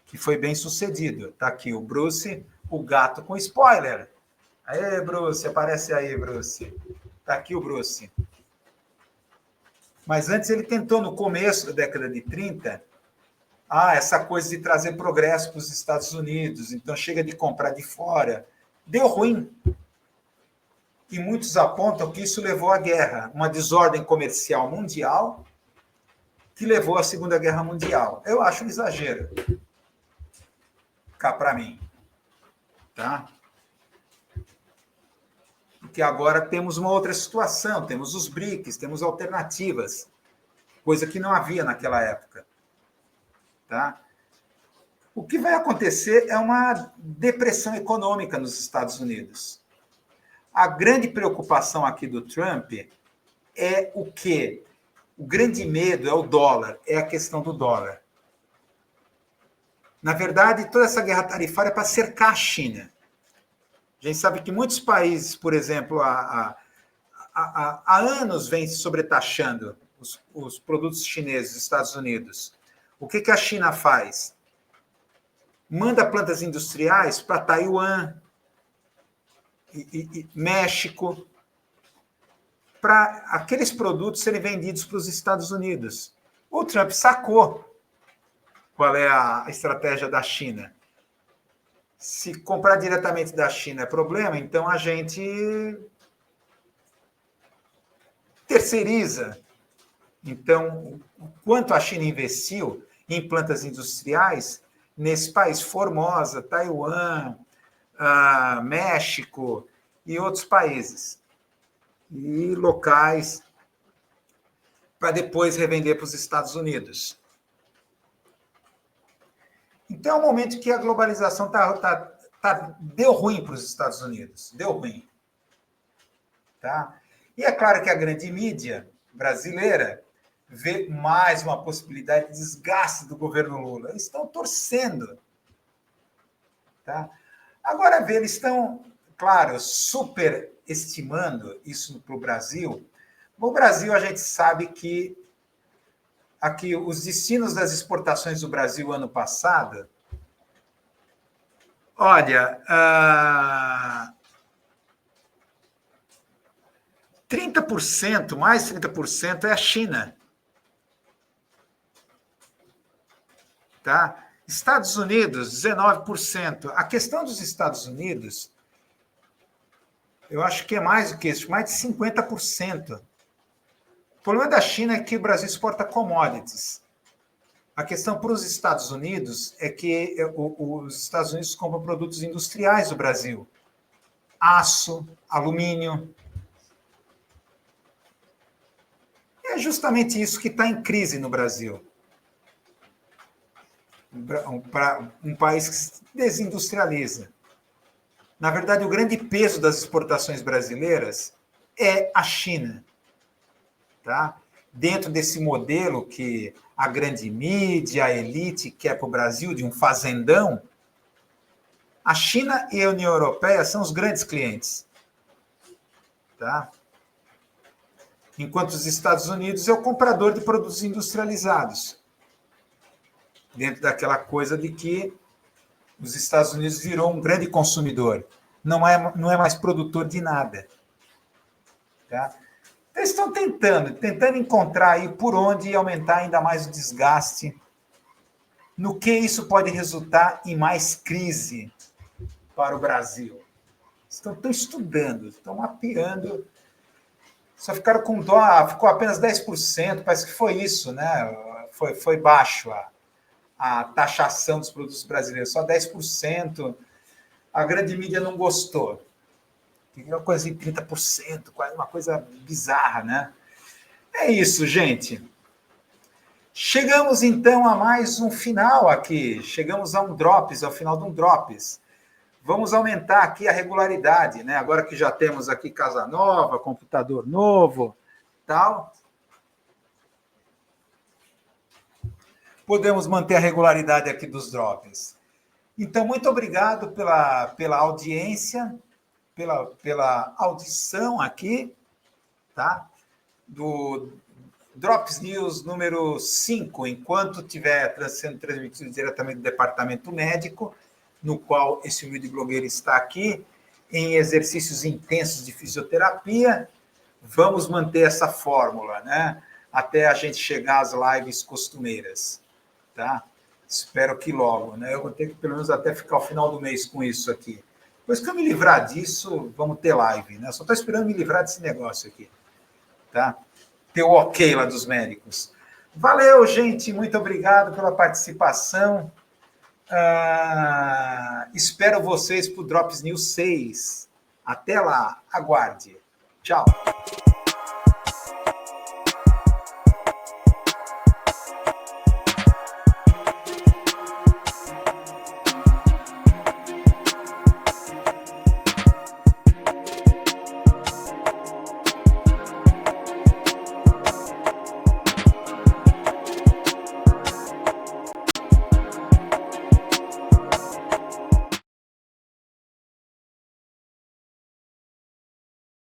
Speaker 1: que foi bem sucedido. Está aqui o Bruce, o gato com spoiler. Aê, Bruce, aparece aí, Bruce. Está aqui o Bruce. Mas antes ele tentou, no começo da década de 30, essa coisa de trazer progresso para os Estados Unidos, então chega de comprar de fora. Deu ruim. E muitos apontam que isso levou à guerra, uma desordem comercial mundial que levou à Segunda Guerra Mundial. Eu acho um exagero. Cá para mim. Tá? Porque agora temos uma outra situação, temos os BRICS, temos alternativas, coisa que não havia naquela época. Tá? O que vai acontecer é uma depressão econômica nos Estados Unidos. A grande preocupação aqui do Trump é o quê? O grande medo é o dólar, é a questão do dólar. Na verdade, toda essa guerra tarifária é para cercar a China. A gente sabe que muitos países, por exemplo, há anos vêm sobretaxando os produtos chineses dos Estados Unidos. O que a China faz? Manda plantas industriais para Taiwan e México, para aqueles produtos serem vendidos para os Estados Unidos. O Trump sacou qual é a estratégia da China. Se comprar diretamente da China é problema, então a gente terceiriza. Então, o quanto a China investiu em plantas industriais nesse país, Formosa, Taiwan, México e outros países. E locais para depois revender para os Estados Unidos. Então, é um momento que a globalização deu ruim para os Estados Unidos. Deu ruim. Tá? E é claro que a grande mídia brasileira vê mais uma possibilidade de desgaste do governo Lula. Eles estão torcendo. Tá? Agora, eles estão, claro, superestimando isso para o Brasil. No Brasil, a gente sabe que aqui os destinos das exportações do Brasil ano passado, olha, 30%, mais 30% é a China. Tá? Estados Unidos, 19%. A questão dos Estados Unidos, eu acho que é mais do que isso, mais de 50%. O problema da China é que o Brasil exporta commodities. A questão para os Estados Unidos é que os Estados Unidos compram produtos industriais do Brasil. Aço, alumínio. É justamente isso que está em crise no Brasil. Um país que se desindustrializa. Na verdade, o grande peso das exportações brasileiras é a China. Tá? Dentro desse modelo que a grande mídia, a elite quer para o Brasil, de um fazendão, a China e a União Europeia são os grandes clientes. Tá? Enquanto os Estados Unidos é o comprador de produtos industrializados. Dentro daquela coisa de que os Estados Unidos virou um grande consumidor. Não é mais produtor de nada. Tá? Eles estão tentando encontrar aí por onde aumentar ainda mais o desgaste, no que isso pode resultar em mais crise para o Brasil. Estão estudando, estão mapeando. Só ficaram com dó, ficou apenas 10%, parece que foi isso, né? Foi baixo a taxação dos produtos brasileiros, só 10%. A grande mídia não gostou. Uma coisa assim, 30%, quase uma coisa bizarra, né? É isso, gente. Chegamos, então, a mais um final aqui. Chegamos a um Drops, ao final de um Drops. Vamos aumentar aqui a regularidade, né? Agora que já temos aqui casa nova, computador novo, tal. Podemos manter a regularidade aqui dos Drops. Então, muito obrigado pela audiência, pela audição aqui, tá? Do Drops News número 5, enquanto estiver sendo transmitido diretamente do departamento médico, no qual esse humilde blogueiro está aqui, em exercícios intensos de fisioterapia. Vamos manter essa fórmula, né? Até a gente chegar às lives costumeiras, tá? Espero que logo, né? Eu vou ter que, pelo menos, até ficar ao final do mês com isso aqui. Depois que eu me livrar disso, vamos ter live, né? Só estou esperando me livrar desse negócio aqui, tá? Ter o ok lá dos médicos. Valeu, gente. Muito obrigado pela participação. Espero vocês para o Drops News 6. Até lá. Aguarde. Tchau.